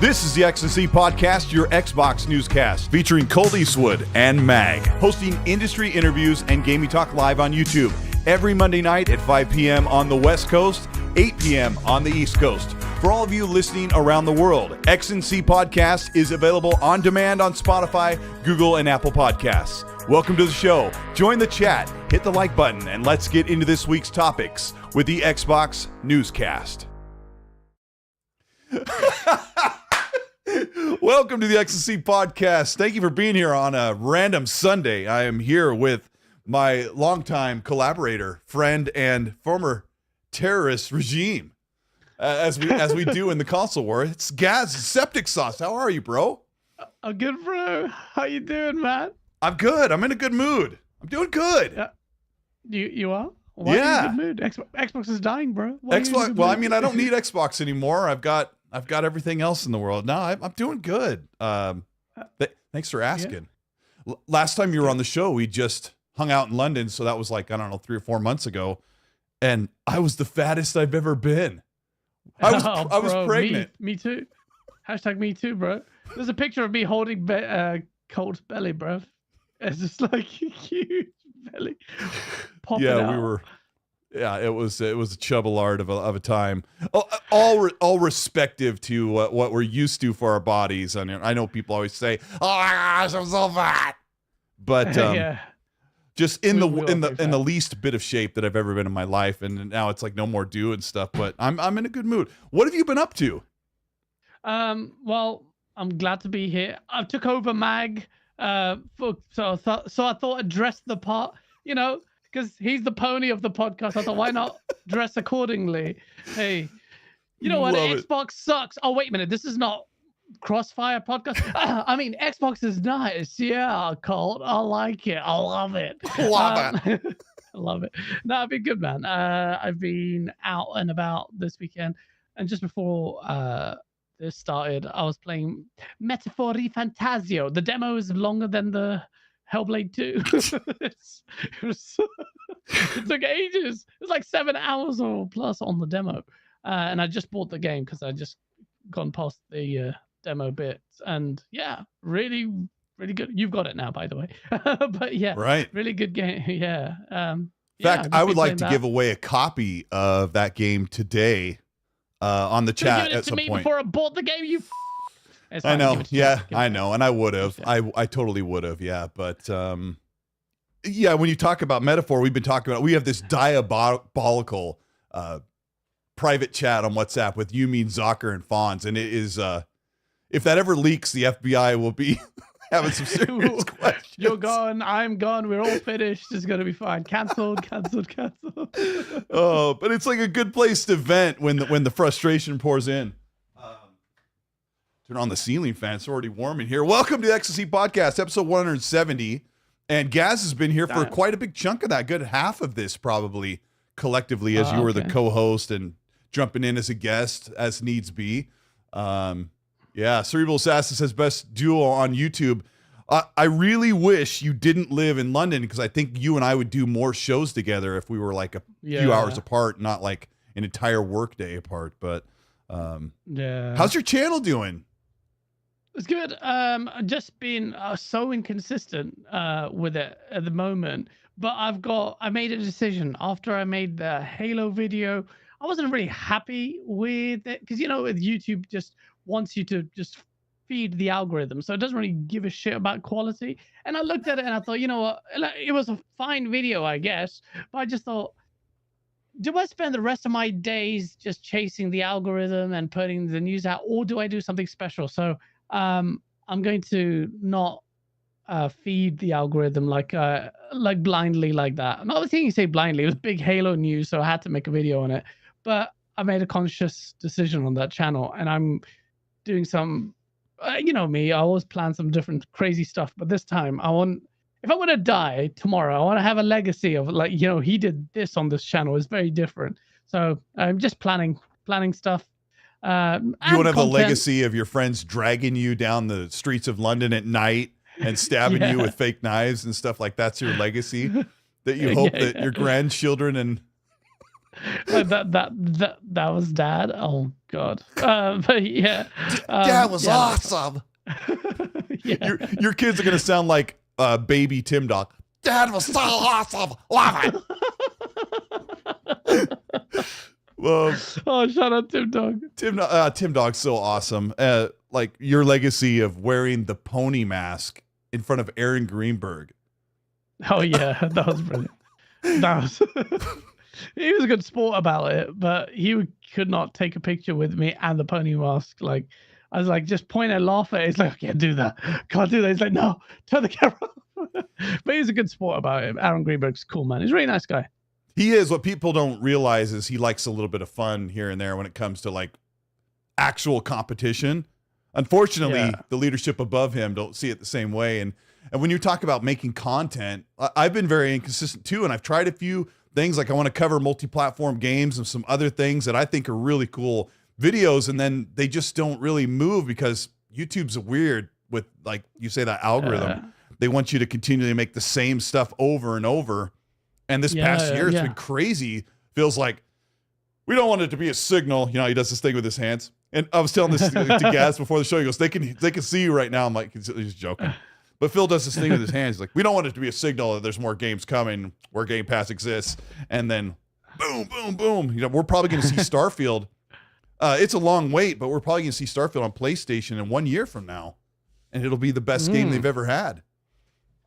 This is the X&C Podcast, your Xbox newscast, featuring Colteastwood and Mag, hosting industry interviews and gaming talk live on YouTube every Monday night at 5 p.m. on the West Coast, 8 p.m. on the East Coast. For all of you listening around the world, X&C Podcast is available on demand on Spotify, Google, and Apple Podcasts. Welcome to the show. Join the chat, hit the like button, and let's get into this week's topics with the Xbox newscast. Welcome to the X&C Podcast. Thank you for being here on a random Sunday. I am here with my longtime collaborator, friend, and former terrorist regime, as we do in the console war. It's Gaz, Septic Sauce. How are you, bro? I'm good, bro. How you doing, man? I'm good. I'm in a good mood. I'm doing good. You are? Why Yeah. are you in a good mood? Xbox is dying, bro. Xbox. Well, I mean, I don't need Xbox anymore. I've got everything else in the world. No, I'm doing good. Thanks for asking. Yeah. Last time you were on the show, we just hung out in London, so that was like, I don't know, 3 or 4 months ago, and I was the fattest I've ever been. I was pregnant. Me too. Hashtag me too, bro. There's a picture of me holding Colt's belly, bro. It's just like a huge belly. Popping out. It was a chubbalard of a time. All respective to what we're used to for our bodies. I know people always say, "Oh my gosh, I'm so fat," but just in the least bit of shape that I've ever been in my life, and now it's like no more doing stuff. But I'm in a good mood. What have you been up to? Well, I'm glad to be here. I took over Mag, so I thought I'd dress the part, because he's the pony of the podcast. I thought, why not dress accordingly? Hey, you know what? Xbox sucks. Oh, wait a minute. This is not Crossfire podcast. I mean, Xbox is nice. Yeah, Colt. I like it. I love it. Love it. I love it. No, I've been good, man. I've been out and about this weekend. And just before this started, I was playing Metaphori Fantasio. The demo is longer than the Hellblade 2. It took ages. It was like 7 hours or plus on the demo. And I just bought the game because I just gone past the demo bit. And yeah, really, really good. You've got it now, by the way. But yeah, right. Really good game. Yeah. In fact, I would like to give away a copy of that game today on the chat at some point. Before I bought the game, you. I know. Yeah, I know. And I would have. I totally would have. Yeah. But yeah, when you talk about metaphor, we have this diabolical private chat on WhatsApp with you, me, Zocker, and Fonz. And it is, if that ever leaks, the FBI will be having some serious questions. You're gone. I'm gone. We're all finished. It's going to be fine. Cancelled. Oh, but it's like a good place to vent when the frustration pours in. Turn on the ceiling fan. It's already warm in here. Welcome to the X&C Podcast, episode 170. And Gaz has been here for quite a big chunk of that. Good half of this, probably, collectively, as you were the co-host and jumping in as a guest as needs be. Yeah, Cerebral Assassin says best duo on YouTube. I really wish you didn't live in London, because I think you and I would do more shows together if we were like a few hours apart, not like an entire work day apart. But how's your channel doing? It's good. I've just been so inconsistent with it at the moment. But I made a decision after I made the Halo video. I wasn't really happy with it because, with YouTube just wants you to just feed the algorithm. So it doesn't really give a shit about quality. And I looked at it and I thought, you know what? It was a fine video, I guess. But I just thought, do I spend the rest of my days just chasing the algorithm and putting the news out? Or do I do something special? So I'm going to not feed the algorithm like blindly like that. Not the thing you say blindly. It was big Halo news, so I had to make a video on it. But I made a conscious decision on that channel, and I'm doing some, you know me, I always plan some different crazy stuff. But this time, if I'm going to die tomorrow, I want to have a legacy of he did this on this channel. It's very different. So I'm just planning stuff. You want to have the legacy of your friends dragging you down the streets of London at night and stabbing you with fake knives and stuff like that's your legacy that you hope that your grandchildren and That was Dad. Oh God. But yeah, Dad was yeah, awesome. yeah. Your kids are gonna sound like baby Tim Dog. Dad was so awesome. Love it. Well, Oh, shout out Tim Dog. Tim Dog's so awesome. Like your legacy of wearing the pony mask in front of Aaron Greenberg. Oh yeah, that was brilliant. That was. He was a good sport about it, but he could not take a picture with me and the pony mask. Like, I was like, just point and laugh at it. He's like, I can't do that. Can't do that. He's like, no, turn the camera off. But he's a good sport about it. Aaron Greenberg's cool, man. He's a really nice guy. He is. What people don't realize is he likes a little bit of fun here and there when it comes to like actual competition. Unfortunately, the leadership above him don't see it the same way. And when you talk about making content, I've been very inconsistent too. And I've tried a few things, like I want to cover multi-platform games and some other things that I think are really cool videos. And then they just don't really move because YouTube's weird with, like you say, that algorithm. They want you to continually make the same stuff over and over. And this past year, it's been crazy. Feels like we don't want it to be a signal. You know, he does this thing with his hands. And I was telling this to Gaz before the show. He goes, they can see you right now. I'm like, he's joking. But Phil does this thing with his hands. He's like, we don't want it to be a signal that there's more games coming where Game Pass exists. And then boom, boom, boom. You know, we're probably going to see Starfield. It's a long wait, but we're probably going to see Starfield on PlayStation in 1 year from now. And it'll be the best game they've ever had.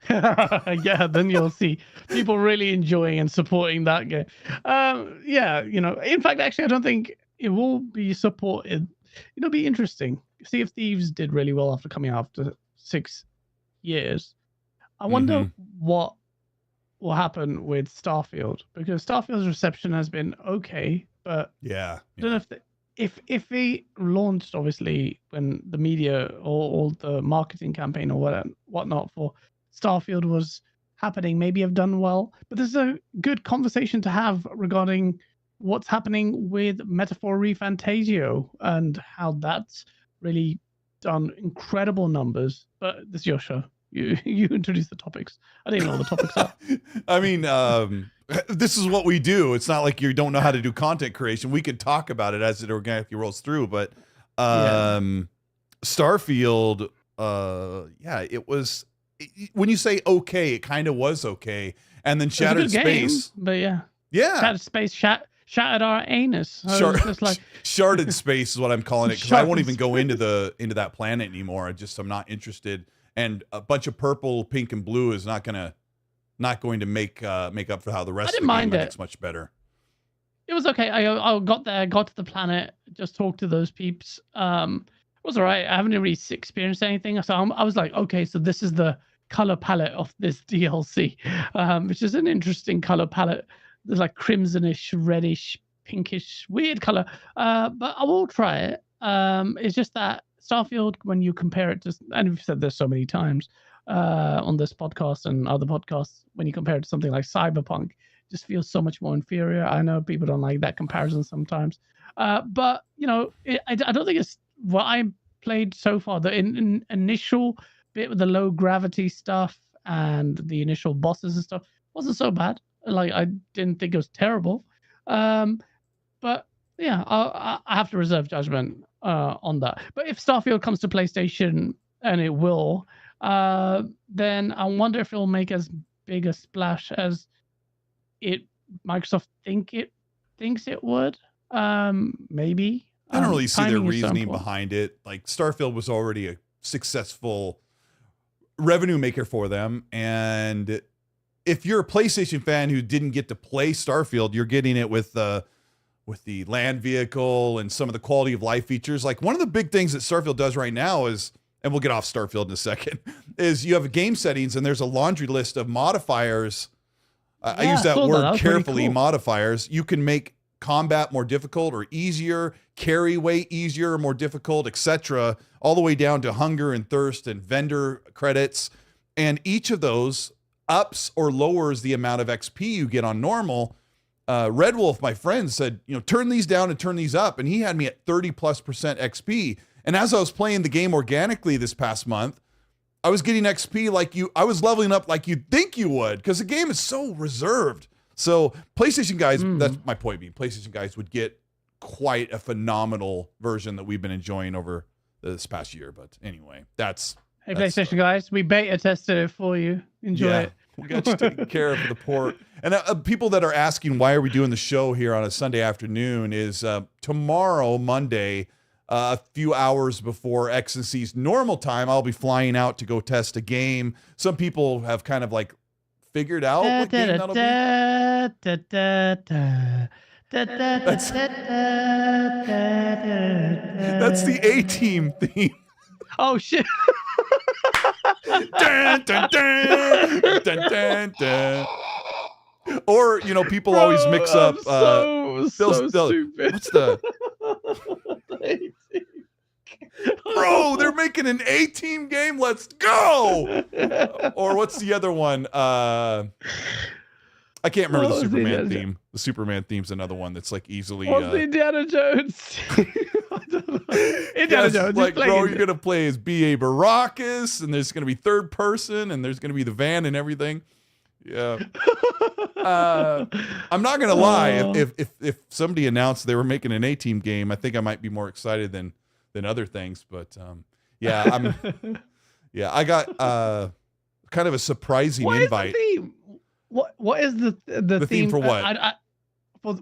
Yeah, then you'll see people really enjoying and supporting that game. Yeah, you know, in fact, actually, I don't think it will be supported. It'll be interesting. Sea of Thieves did really well after coming out after 6 years. I wonder what will happen with Starfield, because Starfield's reception has been okay, but I don't know if they launched, obviously, when the media or all the marketing campaign or whatnot for Starfield was happening, maybe have done well. But there's a good conversation to have regarding what's happening with Metaphor ReFantasio and how that's really done incredible numbers. But this is your show. You introduce the topics. I didn't even know what the topics are. I mean, this is what we do. It's not like you don't know how to do content creation. We can talk about it as it organically rolls through. But Starfield, it was... When you say okay, it kind of was okay. And then Shattered Space. Game, but Shattered Space shattered our anus. So Sharded Space is what I'm calling it, because I won't even go into that planet anymore. I'm not interested. And a bunch of purple, pink, and blue is not going to make up for how the rest of the game looks much better. It was okay. I got there, got to the planet, just talked to those peeps. It was all right. I haven't really experienced anything. So I was like, okay, so this is the color palette of this DLC, which is an interesting color palette. There's like crimsonish, reddish, pinkish, weird color. But I will try it. It's just that Starfield, when you compare it to, and we've said this so many times on this podcast and other podcasts, when you compare it to something like Cyberpunk, it just feels so much more inferior. I know people don't like that comparison sometimes. But, you know, I don't think it's what I played so far. The initial bit with the low gravity stuff and the initial bosses and stuff wasn't so bad. Like, I didn't think it was terrible. But yeah, I have to reserve judgment on that. But if Starfield comes to PlayStation, and it will, then I wonder if it'll make as big a splash as Microsoft thinks it would. Maybe. I don't really see their reasoning behind it. Like, Starfield was already a successful revenue maker for them, and if you're a PlayStation fan who didn't get to play Starfield, you're getting it with the land vehicle and some of the quality of life features. Like, one of the big things that Starfield does right now is, and we'll get off Starfield in a second, is you have game settings and there's a laundry list of modifiers. I use that word carefully, cool. Modifiers. You can make combat more difficult or easier, carry weight easier or more difficult, etc., all the way down to hunger and thirst and vendor credits. And each of those ups or lowers the amount of XP you get on normal. Red Wolf, my friend, said, turn these down and turn these up. And he had me at 30+% XP. And as I was playing the game organically this past month, I was getting XP I was leveling up like you'd think you would, because the game is so reserved. So PlayStation guys, that's my point being, PlayStation guys would get quite a phenomenal version that we've been enjoying over this past year. But anyway, that's PlayStation guys, we beta tested it for you. Enjoy it. We got you taken care of for the port. And people that are asking why are we doing the show here on a Sunday afternoon is tomorrow, Monday, a few hours before XNC's normal time, I'll be flying out to go test a game. Some people have kind of like figured out what game that'll be. That's the A-Team theme. Oh shit. Dun, dun, dun, dun, dun, dun. Or, you know, people always mix up so stupid. What's the Bro, they're making an A-Team game. Let's go. Or what's the other one? I can't remember the Superman theme. The Superman theme's another one that's like easily What's the Indiana Jones? Indiana Jones. Like, bro, you're gonna play as B.A. Baracus, and there's gonna be third person, and there's gonna be the van and everything. Yeah. I'm not gonna lie. If somebody announced they were making an A-Team game, I think I might be more excited than other things. But yeah, I got kind of a surprising invite. What is the theme for what?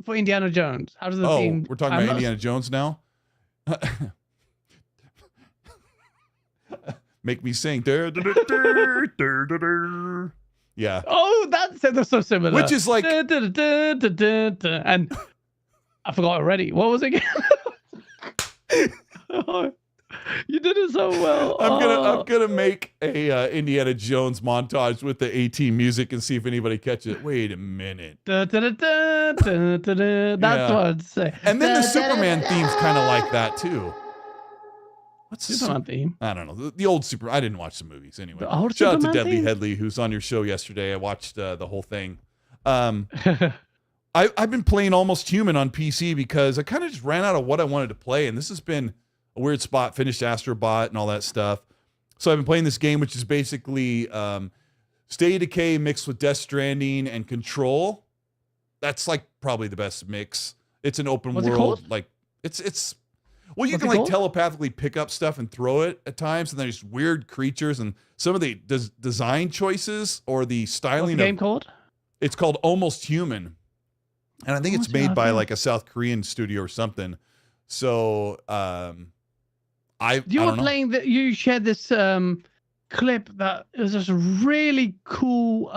For Indiana Jones? How does the theme? We're talking about Indiana Jones now. Make me sing. Yeah. Oh, that's so similar. Which is like, and I forgot already. What was it again? You did it so well. I'm gonna make a Indiana Jones montage with the A-Team music and see if anybody catches it. Wait a minute. That's what I'd say. And then the Superman theme's kind of like that too. What's the Superman theme? I don't know. The old Super. I didn't watch the movies anyway. The old Shout out to Superman Deadly theme? Headley, who's on your show yesterday. I watched the whole thing. I've been playing Almost Human on PC because I kind of just ran out of what I wanted to play, and this has been a weird spot. Finished Astrobot and all that stuff. So I've been playing this game, which is basically State of Decay mixed with Death Stranding and Control. That's like probably the best mix. It's an open What's it world. called? Like it's well, you What's can it like called? telepathically pick up stuff and throw it at times, and there's weird creatures and some of the design choices or the styling. What's the game called? It's called Almost Human, and I think it's made by Human. like a South Korean studio or something. So You were playing that. You shared this clip that was just a really cool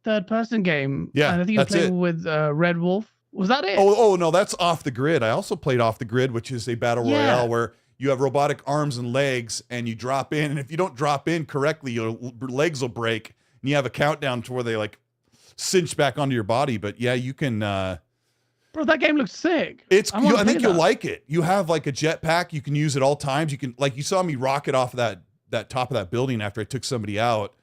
third-person game. Yeah, and I think you were that's playing it. with Red Wolf. Was that it? Oh no, that's Off the Grid. I also played Off the Grid, which is a battle royale where you have robotic arms and legs, and you drop in, and if you don't drop in correctly, your legs will break, and you have a countdown to where they like cinch back onto your body. But yeah, you can. Bro, that game looks sick. I think you'll like it. You have like a jetpack. You can use at all times. You can, like, you saw me rocket off of that top of that building after I took somebody out.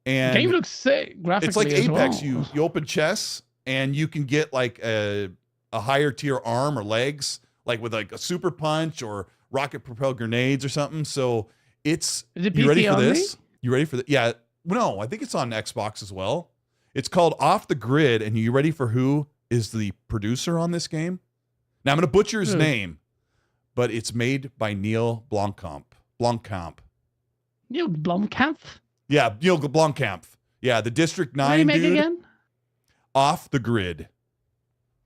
And The game looks sick graphically. it's like as Apex. well. You open chests and you can get like a higher tier arm or legs, like with like a super punch or rocket propelled grenades or something. So Is it you ready PC for only? this? You ready for that? Yeah. No, I think it's on Xbox as well. It's called Off the Grid. And you ready for who is the producer on this game? Now I'm going to butcher his name, but it's made by Neil Blomkamp. Neil Blomkamp? Yeah, Neil Blomkamp. Yeah, the District 9 What do you make dude. again? Off the Grid.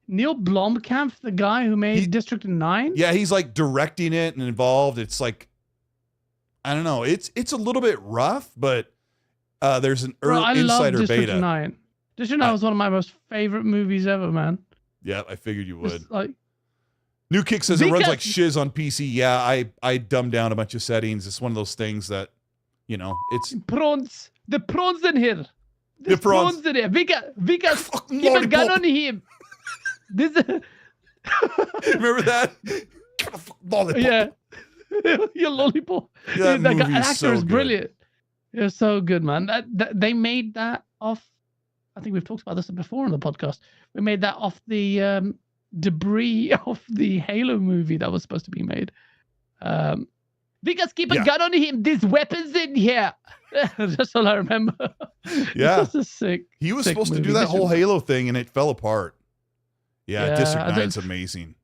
Neil Blomkamp, the guy who made District 9? Yeah, he's like directing it and involved. It's like, I don't know. It's a little bit rough, but there's an Bro, I love insider District beta. 9. District 9 was one of my most favorite movies ever, man. Yeah, I figured you would. Just like, New Kick says it runs Because- like shiz on PC. Yeah, I dumbed down a bunch of settings. It's one of those things that, you know, it's prawns. The prawns in here. The There's prawns. prawns in here. We got fucking keep a gun lollipop. on him. This, Remember that? Lollipop. yeah. Your lollipop. Yeah, that That movie is actor so is good. brilliant. You're so good, man. They made that off. I think we've talked about this before on the podcast. We made that off the debris of the Halo movie that was supposed to be made. Vickers, keep a gun on him. There's weapons in here. That's all I remember. Yeah. It's just a sick. He was sick supposed to movie. do that District whole 9. Halo thing, and it fell apart. Yeah, Yeah, District I 9 is think- amazing.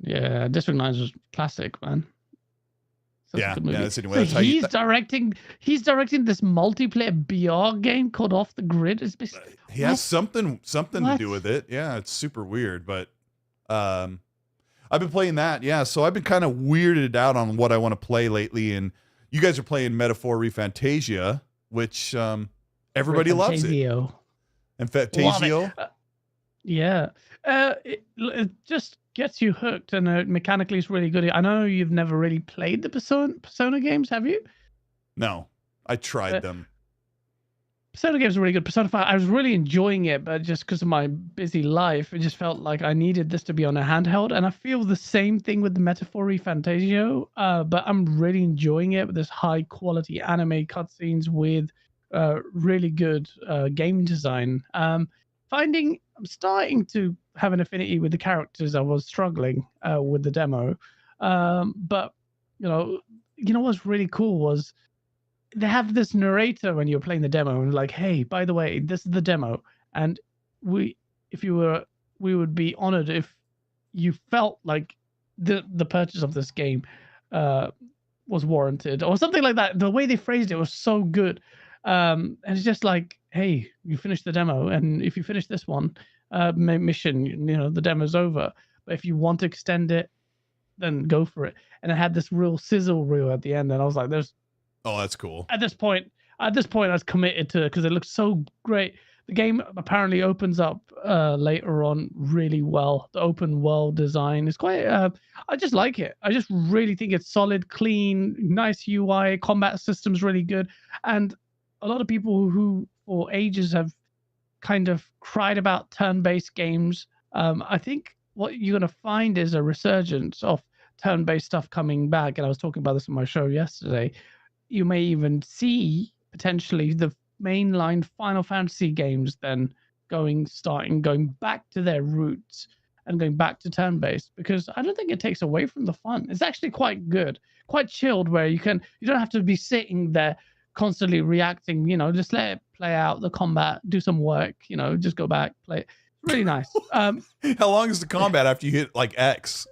Yeah, District 9 was classic, man. Such a Yeah, good movie. that's anyway. So That's how you. he's directing this multiplayer BR game called Off the Grid. It's basically, He has something to What? do with it. Yeah, it's super weird, but I've been playing that. Yeah, so I've been kind of weirded out on what I want to play lately, and you guys are playing Metaphor Refantasia, which everybody loves it. Fantasio. And Fantasio. Yeah. It just gets you hooked, and mechanically it's really good. I know you've never really played the Persona games, have you? No, I tried them. Persona games are really good. Persona 5, I was really enjoying it, but just because of my busy life, it just felt like I needed this to be on a handheld. And I feel the same thing with the Metaphor Refantasio, but I'm really enjoying it with this high quality anime cutscenes with really good game design. I'm starting to have an affinity with the characters. I was struggling with the demo. But, you know what's really cool was they have this narrator when you're playing the demo and like, hey, by the way, this is the demo, and we would be honored if you felt like the purchase of this game was warranted or something like that. The way they phrased it was so good, and it's just like, hey, you finished the demo, and if you finish this one mission, the demo's over. But if you want to extend it, then go for it. And it had this real sizzle reel at the end, and I was like, Oh, that's cool. At this point, I was committed to it because it looks so great. The game apparently opens up later on really well. The open world design is quite. I just like it. I just really think it's solid, clean, nice UI. Combat system's really good, and a lot of people who for ages have kind of cried about turn-based games. I think what you're gonna find is a resurgence of turn-based stuff coming back, and I was talking about this on my show yesterday. You may even see potentially the mainline Final Fantasy games then going back to their roots and going back to turn-based, because I don't think it takes away from the fun. It's actually quite good, quite chilled, where you don't have to be sitting there constantly reacting. Just let it play out the combat, do some work. Just go back, play it. Really nice. How long is the combat after you hit like X?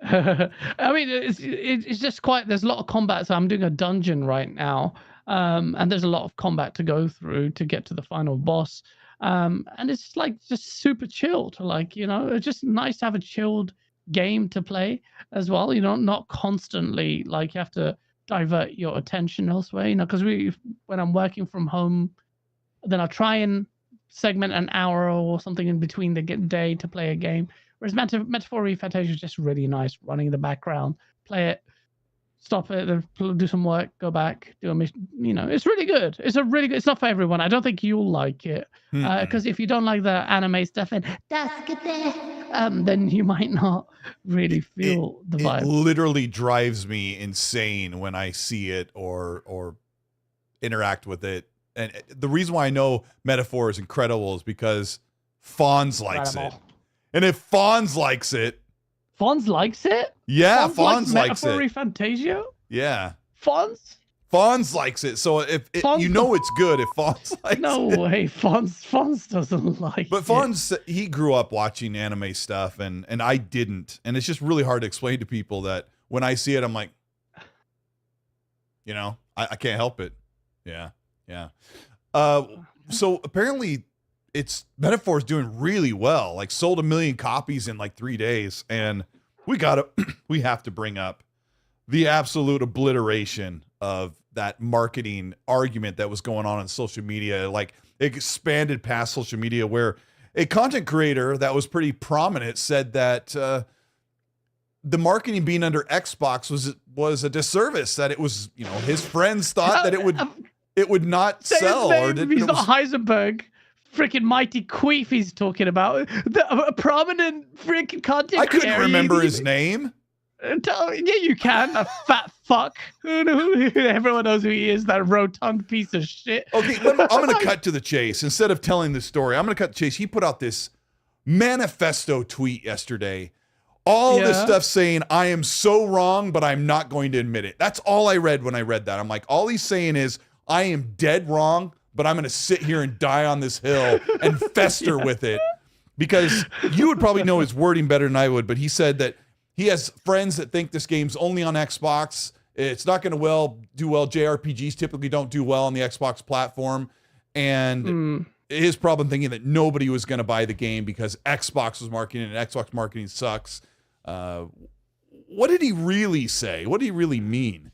I mean, it's just quite. There's a lot of combat. So I'm doing a dungeon right now, and there's a lot of combat to go through to get to the final boss. And it's just super chilled. It's just nice to have a chilled game to play as well. Not constantly you have to divert your attention elsewhere. Because when I'm working from home, then I'll try and segment an hour or something in between the day to play a game. Whereas Metaphor Refantasia is just really nice, running in the background, play it, stop it, then do some work, go back, do a mission. It's really good. It's not for everyone. I don't think you'll like it, because if you don't like the anime stuff and then you might not really feel the vibe. It literally drives me insane when I see it or interact with it. And the reason why I know Metaphor is incredible is because Fonz likes it. And if Fonz likes it... Fonz likes it? Yeah, Fonz likes Metaphor it. Refantasia? Yeah. Fonz likes it. So if Fonz it's good if Fonz likes it. No way, Fonz doesn't like it. But Fonz, he grew up watching anime stuff, and I didn't. And it's just really hard to explain to people that when I see it, I'm like, I can't help it. Yeah. So apparently... Metaphor's doing really well, sold 1 million copies in 3 days. And we have to bring up the absolute obliteration of that marketing argument that was going on social media. It expanded past social media, where a content creator that was pretty prominent said that the marketing being under Xbox was a disservice, that it was, his friends thought that it would not sell. He's not Heisenberg. Freaking Mighty Queef he's talking about. A prominent freaking content I couldn't creator. remember his name. Yeah, you can. A fat fuck. Everyone knows who he is, that rotund piece of shit. Okay, I'm going to cut to the chase. Instead of telling the story, I'm going to cut to the chase. He put out this manifesto tweet yesterday All this Yeah. stuff saying, I am so wrong, but I'm not going to admit it. That's all I read when I read that. I'm like, all he's saying is, I am dead wrong, but I'm going to sit here and die on this hill and fester with it. Because you would probably know his wording better than I would, but he said that he has friends that think this game's only on Xbox. It's not going to do well. JRPGs typically don't do well on the Xbox platform. And his problem thinking that nobody was going to buy the game because Xbox was marketing and Xbox marketing sucks. What did he really say? What did he really mean?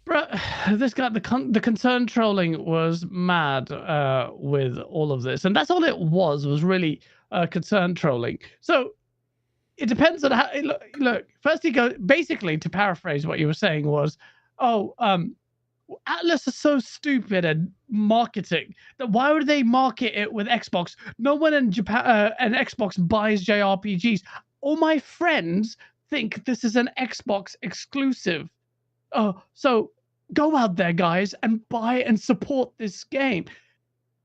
Bro, this guy, the concern trolling was mad with all of this. And that's all it was really concern trolling. So it depends on how, look, first he goes, basically, to paraphrase what you were saying was, Atlas is so stupid at marketing that why would they market it with Xbox? No one in Japan and Xbox buys JRPGs. All my friends think this is an Xbox exclusive. So go out there, guys, and buy and support this game.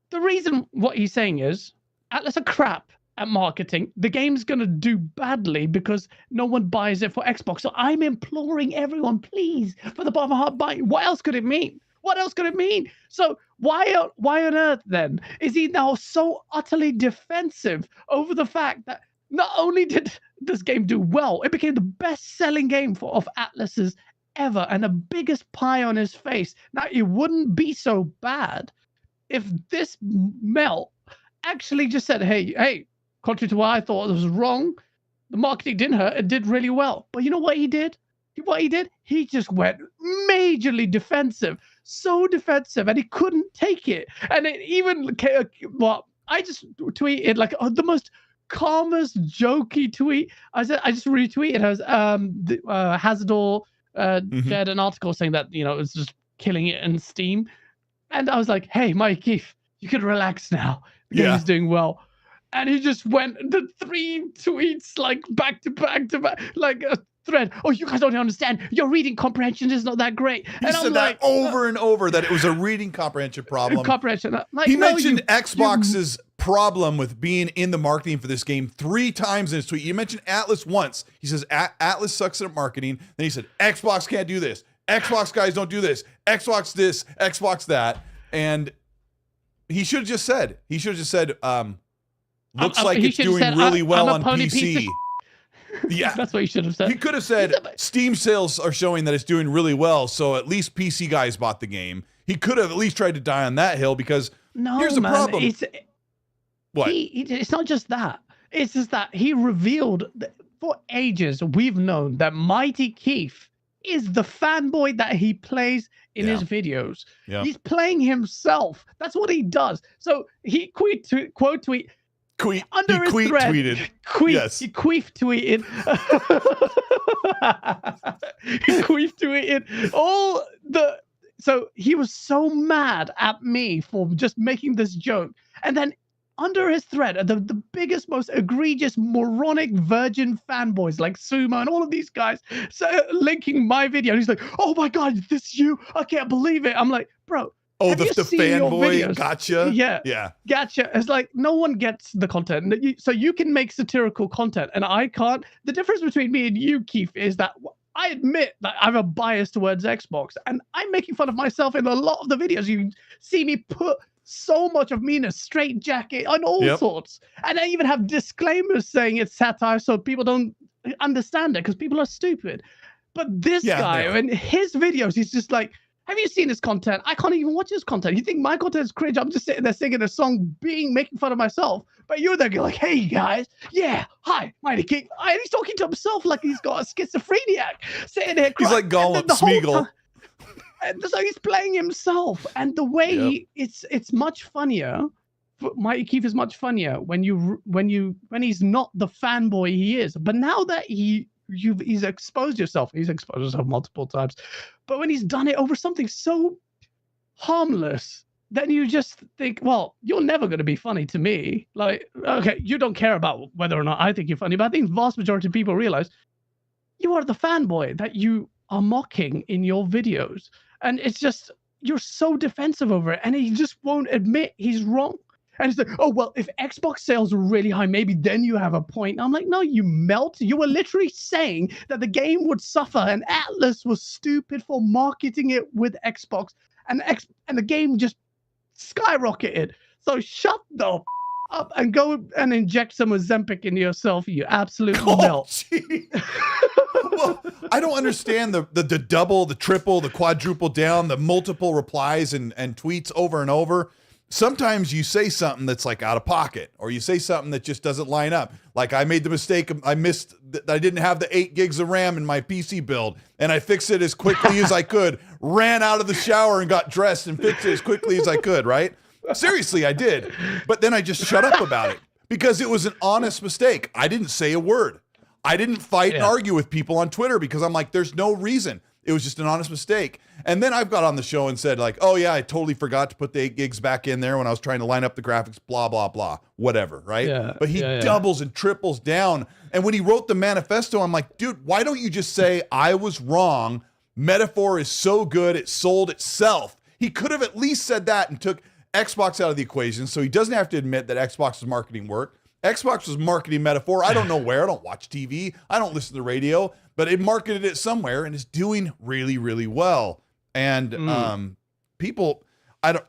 The reason what he's saying is Atlas are crap at marketing. The game's going to do badly because no one buys it for Xbox. So I'm imploring everyone, please, for the bottom of my heart, buy. What else could it mean? What else could it mean? So why on earth then is he now so utterly defensive over the fact that not only did this game do well, it became the best-selling game of Atlas's ever and the biggest pie on his face. Now, it wouldn't be so bad if this melt actually just said, hey, contrary to what I thought was wrong, the marketing didn't hurt. It did really well. But you know what he did? He just went majorly defensive, so defensive, and he couldn't take it. And it even, I just tweeted like the most calmest, jokey tweet. I just retweeted as Hasdor shared an article saying that it's just killing it in Steam, and I was like, hey, Mike Keef, you can relax now. The game is doing well. And he just went the 3 tweets like back to back, like a thread. Oh, you guys don't understand. Your reading comprehension is not that great. He said that over and over, that it was a reading comprehension problem. He mentioned Xbox's problem with being in the marketing for this game 3 times in his tweet. You mentioned Atlas once. He says Atlas sucks at marketing. Then he said Xbox can't do this. Xbox guys don't do this. Xbox this. Xbox that. And he should have just said. Looks like it's doing really well on PC. Yeah, that's what you should have said. He could have said Steam sales are showing that it's doing really well, so at least PC guys bought the game. He could have at least tried to die on that hill because here's the problem. It's not just that. It's just that he revealed that for ages we've known that Mighty Keef is the fanboy that he plays in his videos. Yeah. He's playing himself. That's what he does. So he quote tweet. Under his thread, he queef tweeted. He queef tweeted all the. So he was so mad at me for just making this joke, and then under his thread, the biggest, most egregious, moronic virgin fanboys like Sumo and all of these guys, linking my video, and he's like, "Oh my god, this you? I can't believe it!" I'm like, bro. Oh, the fanboy gotcha. Yeah. Gotcha. It's like no one gets the content. So you can make satirical content and I can't. The difference between me and you, Keef, is that I admit that I have a bias towards Xbox and I'm making fun of myself in a lot of the videos. You see me put so much of me in a straight jacket and all sorts. And I even have disclaimers saying it's satire so people don't understand it because people are stupid. But this guy in his videos, he's just like, have you seen his content? I can't even watch his content. You think my content is cringe? I'm just sitting there singing a song, making fun of myself. But you're there like, hey guys, hi, Mighty Keef. And he's talking to himself like he's got a schizophrenic, sitting there crying. He's like Gollum Smeagol. And so he's playing himself. And the way it's much funnier. Mighty Keef is much funnier when he's not the fanboy he is. But now that he's exposed yourself. He's exposed himself multiple times. But when he's done it over something so harmless, then you just think, well, you're never going to be funny to me. Like, okay, you don't care about whether or not I think you're funny, but I think the vast majority of people realize you are the fanboy that you are mocking in your videos. And it's just, you're so defensive over it. And he just won't admit he's wrong. And it's like, oh, well, if Xbox sales are really high, maybe then you have a point. I'm like, no, you melt. You were literally saying that the game would suffer, and Atlas was stupid for marketing it with Xbox, and the game just skyrocketed. So shut the up and go and inject some Ozempic into yourself, you absolute melt. Well, I don't understand the double, the triple, the quadruple down, the multiple replies and tweets over and over. Sometimes you say something that's like out of pocket, or you say something that just doesn't line up. Like I made the mistake, I didn't have the 8 gigs of RAM in my PC build, and I fixed it as quickly as I could, ran out of the shower and got dressed and fixed it as quickly as I could, right? Seriously, I did. But then I just shut up about it because it was an honest mistake. I didn't say a word. I didn't fight and argue with people on Twitter because I'm like, there's no reason. It was just an honest mistake. And then I've got on the show and said like, oh yeah, I totally forgot to put the 8 gigs back in there when I was trying to line up the graphics, blah, blah, blah, whatever, right? Yeah, but he doubles and triples down. And when he wrote the manifesto, I'm like, dude, why don't you just say I was wrong? Metaphor is so good, it sold itself. He could have at least said that and took Xbox out of the equation, so he doesn't have to admit that Xbox's marketing worked. Xbox was marketing Metaphor. I don't know where. I don't watch TV. I don't listen to the radio, but it marketed it somewhere and is doing really, really well. And people,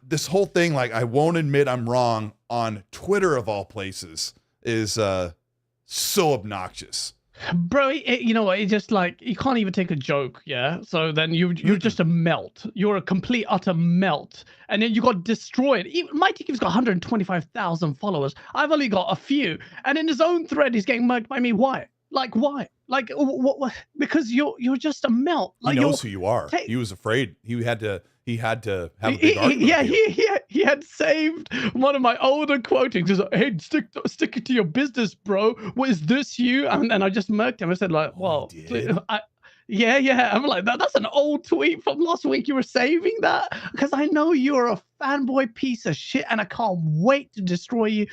this whole thing, like I won't admit I'm wrong on Twitter of all places, is so obnoxious. Bro, you know what? It's just like you can't even take a joke, yeah. So then you're just a melt. You're a complete utter melt, and then you got destroyed. Even Mighty Keef's got 125,000 followers. I've only got a few, and in his own thread, he's getting mugged by me. Why? Like why? Like what? Because you're just a melt. Like he knows who you are. He was afraid. He had to have a big argument. Yeah, he had saved one of my older quotings. He's like, hey, stick it to your business, bro. What is this you? And I just murked him. I said like, well, yeah. I'm like, that's an old tweet from last week. You were saving that? Because I know you're a fanboy piece of shit, and I can't wait to destroy you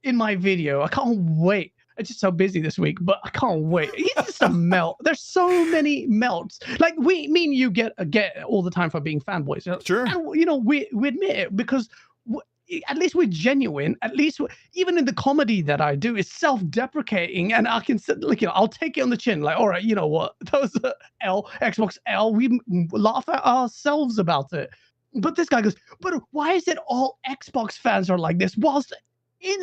in my video. I can't wait. I'm just so busy this week, but I can't wait. He's just a melt. There's so many melts. Like me and you get all the time for being fanboys. Sure. And we admit it because at least we're genuine. At least even in the comedy that I do, it's self-deprecating, and I can sit like I'll take it on the chin. Like, all right, you know what? That was Xbox L. We laugh at ourselves about it. But this guy goes, but why is it all Xbox fans are like this? Whilst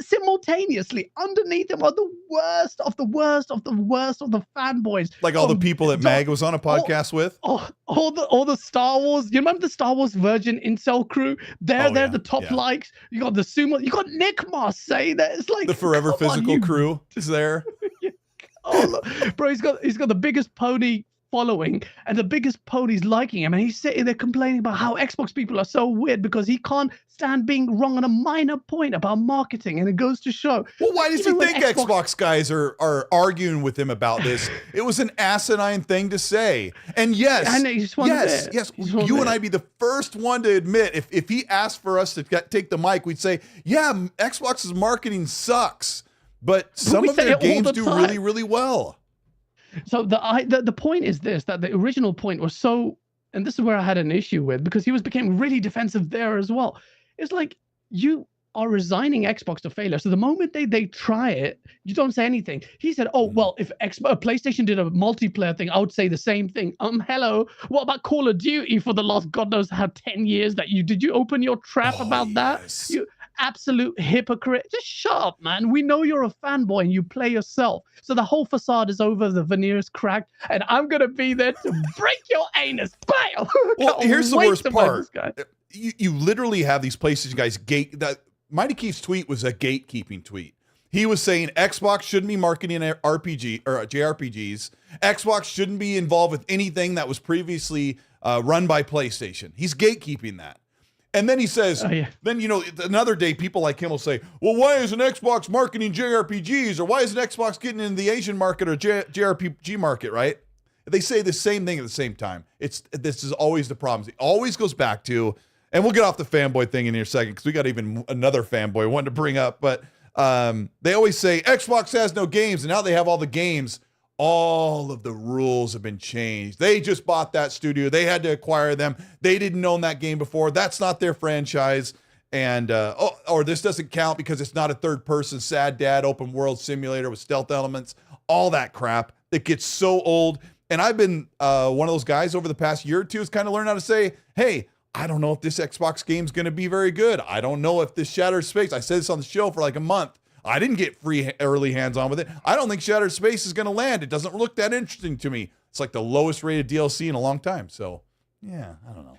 simultaneously underneath him are the worst of the worst of the worst of the fanboys, like all the people that Mag was on a podcast with, all the Star Wars. You remember the Star Wars Virgin Incel crew? They're the top likes. You got the Sumo. You got Nick Marseille. That it's like the Forever Physical crew is there. Bro, he's got the biggest pony following and the biggest ponies liking him, and he's sitting there complaining about how Xbox people are so weird because he can't stand being wrong on a minor point about marketing, and it goes to show. Well, why does he think Xbox guys are arguing with him about this? It was an asinine thing to say. And yes, you and I be the first one to admit if he asked for us to take the mic, we'd say, yeah, Xbox's marketing sucks, but some of their games do really, really well. So the point is this, that the original point was so, and this is where I had an issue with, because he became really defensive there as well. It's like you are resigning Xbox to failure. So the moment they try it, you don't say anything. He said, oh, well, if PlayStation did a multiplayer thing, I would say the same thing. Hello, what about Call of Duty for the last God knows how 10 years that did you open your trap about that? You absolute hypocrite. Just shut up, man. We know you're a fanboy and you play yourself. So the whole facade is over, the veneer is cracked, and I'm going to be there to break your anus. Bam! Well, here's the worst part. You literally have these PlayStation guys Mighty Keef's tweet was a gatekeeping tweet. He was saying Xbox shouldn't be marketing RPG or JRPGs. Xbox shouldn't be involved with anything that was previously run by PlayStation. He's gatekeeping that. And then he says, then, another day, people like him will say, well, why isn't Xbox marketing JRPGs? Or why isn't Xbox getting into the Asian market or JRPG market, right? They say the same thing at the same time. This is always the problem. It always goes back to, and we'll get off the fanboy thing in here a second, because we got even another fanboy I wanted to bring up, but they always say Xbox has no games, and now they have all the games. All of the rules have been changed. They just bought that studio. They had to acquire them. They didn't own that game before. That's not their franchise. And or this doesn't count because it's not a third person sad dad open world simulator with stealth elements, all that crap. It gets so old. And I've been one of those guys over the past year or two has kind of learned how to say, hey, I don't know if this Xbox game's going to be very good. I don't know if this Shattered Space, I said this on the show for like a month. I didn't get free early hands-on with it. I don't think Shattered Space is going to land. It doesn't look that interesting to me. It's like the lowest rated DLC in a long time. So, yeah, I don't know.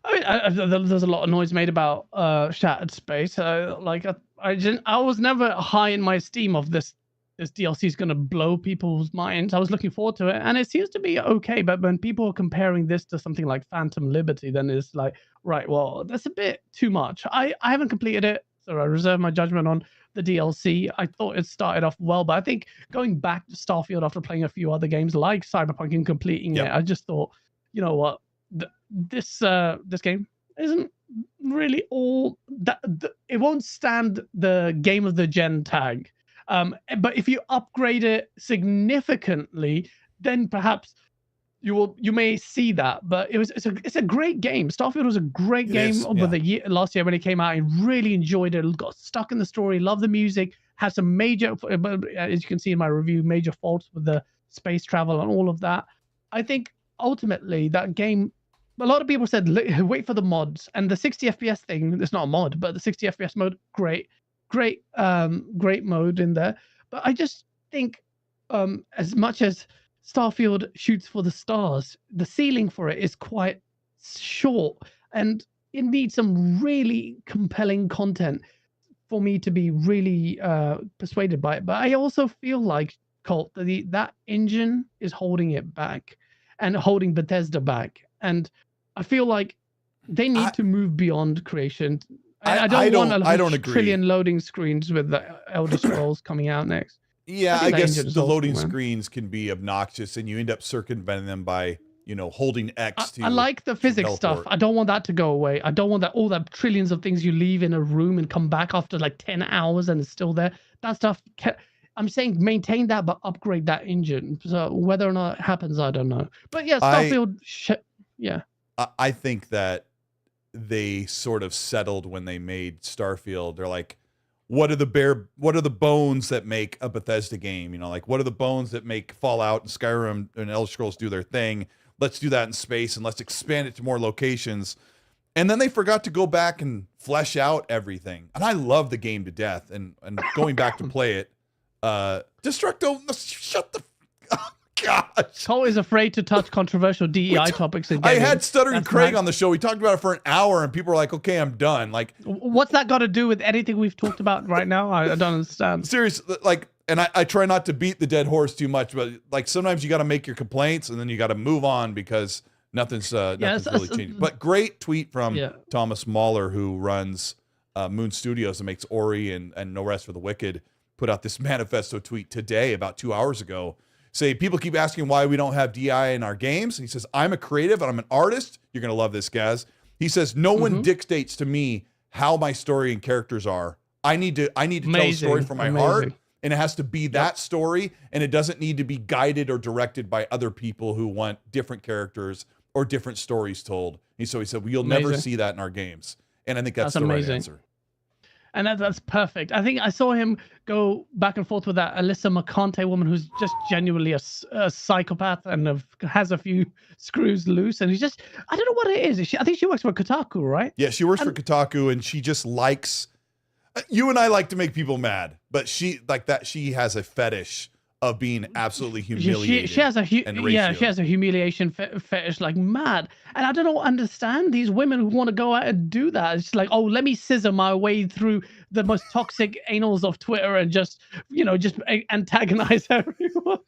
I mean, there's a lot of noise made about Shattered Space. I was never high in my esteem of this DLC is going to blow people's minds. I was looking forward to it, and it seems to be okay. But when people are comparing this to something like Phantom Liberty, then it's like, right, well, that's a bit too much. I haven't completed it, so I reserve my judgment on the DLC. I thought it started off well, but I think going back to Starfield after playing a few other games like Cyberpunk and completing it, I just thought, you know what, this game isn't really all that. It won't stand the game of the gen tag. But if you upgrade it significantly, then perhaps you may see that. But it's a great game. Starfield was a great game over the year last year when it came out. I really enjoyed it. Got stuck in the story. Loved the music. Had some major, as you can see in my review, major faults with the space travel and all of that. I think ultimately that game, a lot of people said wait for the mods, and the 60 FPS thing, it's not a mod, but the 60 FPS mode, great mode in there. But I just think as much as Starfield shoots for the stars, the ceiling for it is quite short, and it needs some really compelling content for me to be really persuaded by it. But I also feel like, Colt, that engine is holding it back and holding Bethesda back. And I feel like they need to move beyond creation. I don't want a trillion loading screens with the Elder Scrolls coming out next. Yeah, I guess the loading screens can be obnoxious, and you end up circumventing them by, holding X to. I like the physics stuff. I don't want that to go away. I don't want that all the trillions of things you leave in a room and come back after like 10 hours and it's still there. That stuff. I'm saying maintain that, but upgrade that engine. So whether or not it happens, I don't know. But yeah, Starfield. I think that they sort of settled when they made Starfield. They're like, what are the bones that make a Bethesda game? Like what are the bones that make Fallout and Skyrim and Elder Scrolls do their thing? Let's do that in space and let's expand it to more locations. And then they forgot to go back and flesh out everything. And I love the game to death. And going back to play it, Destructo, shut the gosh. Cole is afraid to touch controversial DEI topics in I gaming. had Stuttering Craig on the show. We talked about it for an hour, and people were like, okay, I'm done. Like, what's that got to do with anything we've talked about right now? I don't understand. Seriously, like, and I try not to beat the dead horse too much, but like sometimes you got to make your complaints and then you got to move on because nothing's really changing. But great tweet from Thomas Mahler, who runs Moon Studios and makes Ori and No Rest for the Wicked, put out this manifesto tweet today about 2 hours ago. Say, people keep asking why we don't have DI in our games. And he says, I'm a creative and I'm an artist. You're going to love this, Gaz. He says, no one dictates to me how my story and characters are. I need to tell a story from my heart, and it has to be that story, and it doesn't need to be guided or directed by other people who want different characters or different stories told. And so he said, well, you'll never see that in our games. And I think that's the right answer. And that's perfect. I think I saw him go back and forth with that Alyssa McConte woman who's just genuinely a psychopath and has a few screws loose. And he's just, I don't know what it is. I think she works for Kotaku, right? Yeah, she works for Kotaku, and she just likes, you and I like to make people mad, but she has a fetish of being absolutely humiliated. She has a humiliation fetish like mad, and I don't understand these women who want to go out and do that. It's like, oh, let me scissor my way through the most toxic anals of Twitter and just antagonize everyone.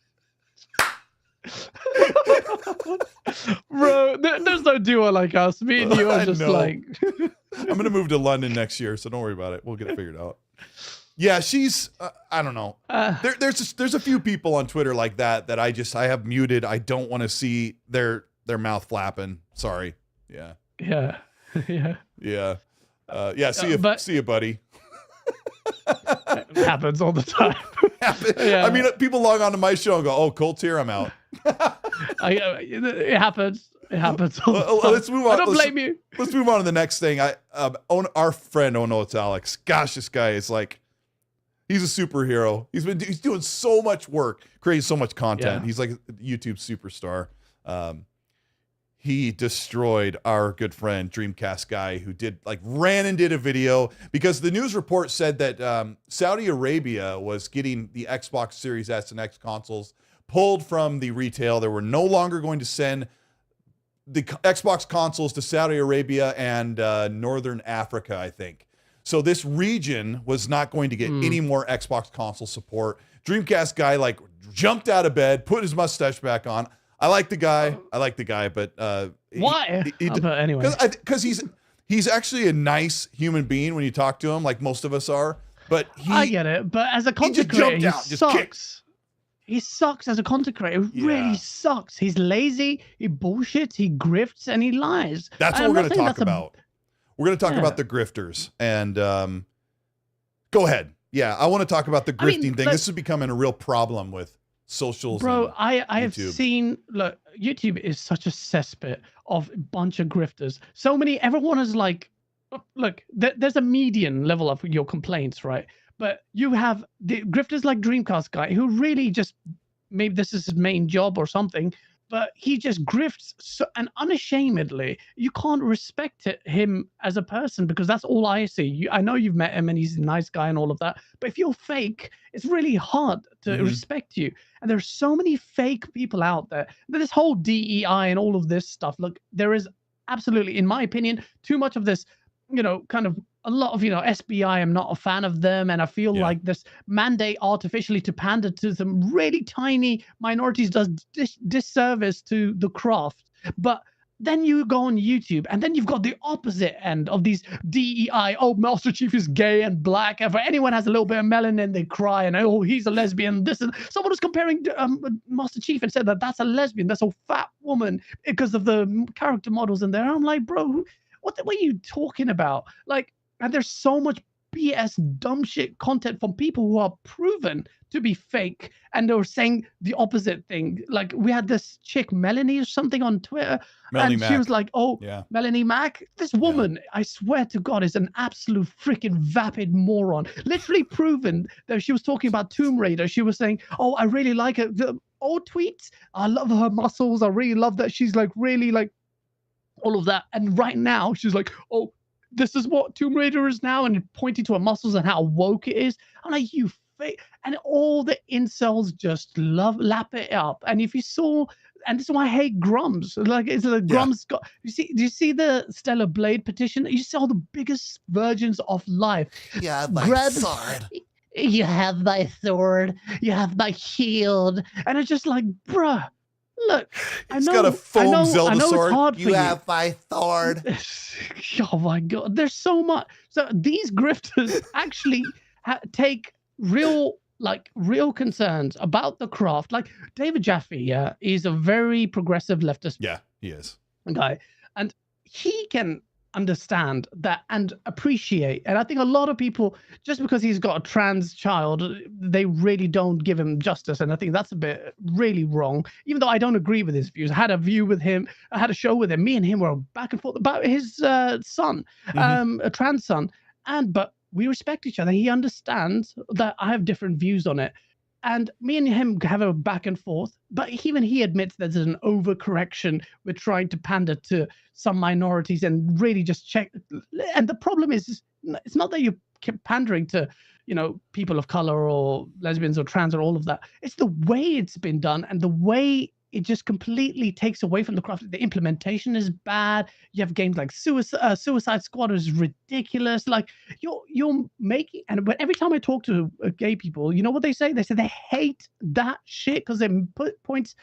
Bro, there's no duo like us. Me and you are just like. I'm gonna move to London next year, so don't worry about it. We'll get it figured out. Yeah, she's, I don't know. There's a few people on Twitter like that I have muted. I don't want to see their mouth flapping. Sorry. Yeah. Yeah. See you, buddy. It happens all the time. Yeah. I mean, people log on to my show and go, oh, Colt's here, I'm out. It happens. It happens all the time. Let's move on. I don't blame you. Let's move on to the next thing. Our friend, oh no, it's Alex. Gosh, this guy is like, he's a superhero. He's doing so much work, creating so much content. Yeah. He's like a YouTube superstar. He destroyed our good friend Dreamcast guy who ran and did a video because the news report said that Saudi Arabia was getting the Xbox Series S and X consoles pulled from the retail. They were no longer going to send the Xbox consoles to Saudi Arabia and Northern Africa, I think. So this region was not going to get any more Xbox console support. Dreamcast guy jumped out of bed, put his mustache back on. I like the guy, but why? But anyway, because he's actually a nice human being when you talk to him, like most of us are. But I get it. But as a content creator, he sucks. He sucks as a content creator. He really sucks. He's lazy. He bullshits. He grifts, and he lies. That's what we're going to talk about. We're going to talk about the grifters. And go ahead. Yeah, I want to talk about the grifting thing. This is becoming a real problem with socials. Bro, I have seen, look, YouTube is such a cesspit of a bunch of grifters. So many, everyone is like, look, there's a median level of your complaints, right? But you have the grifters like Dreamcast guy who really just, maybe this is his main job or something, but he just grifts and unashamedly. You can't respect him as a person because that's all I see. I know you've met him and he's a nice guy and all of that, but if you're fake, it's really hard to respect you. And there's so many fake people out there. This whole DEI and all of this stuff, look, there is absolutely, in my opinion, too much of this, kind of a lot of, SBI, I'm not a fan of them. And I feel like this mandate artificially to pander to some really tiny minorities does disservice to the craft. But then you go on YouTube and then you've got the opposite end of these DEI. Oh, Master Chief is gay and black. If anyone has a little bit of melanin, they cry and, oh, he's a lesbian. This is someone was comparing Master Chief and said that that's a lesbian. That's a fat woman because of the character models in there. I'm like, bro, what are you talking about? And there's so much BS dumb shit content from people who are proven to be fake, and they were saying the opposite thing. Like we had this chick Melanie or something on Twitter, she was like, "Oh, Melanie Mac, this woman, I swear to God, is an absolute freaking vapid moron." Literally proven that she was talking about Tomb Raider. She was saying, "Oh, I really like her." The old tweets, I love her muscles. I really love that she's really all of that. And right now, she's like, "Oh, this is what Tomb Raider is now," and pointing to her muscles and how woke it is. I'm like, you fake. And all the incels just lap it up. And if you saw, and this is why I hate Grums. It's the Grums got, do you see the Stellar Blade petition? You see all the biggest virgins of life. Yeah, my sword. You have my sword. You have my shield. And it's just like, bruh. Look, he's got a foam Zelda sword. It's hard you have my sword. Oh my God, there's so much. So these grifters actually take real concerns about the craft. Like David Jaffe, he's a very progressive leftist. Yeah, he is. Guy, and he can understand that and appreciate. And I think a lot of people, just because he's got a trans child, they really don't give him justice. And I think that's a bit really wrong, even though I don't agree with his views. I had a show with him. Me and him were back and forth about his son, a trans son. But we respect each other. He understands that I have different views on it. And me and him have a back and forth, but even he admits there's an overcorrection. We're trying to pander to some minorities and really just check. And the problem is, it's not that you're pandering to, people of color or lesbians or trans or all of that. It's the way it's been done and the way it just completely takes away from the craft. The implementation is bad. You have games like Suicide Squad is ridiculous. Like you're making, and but every time I talk to gay people, you know what they say? They say they hate that shit because it puts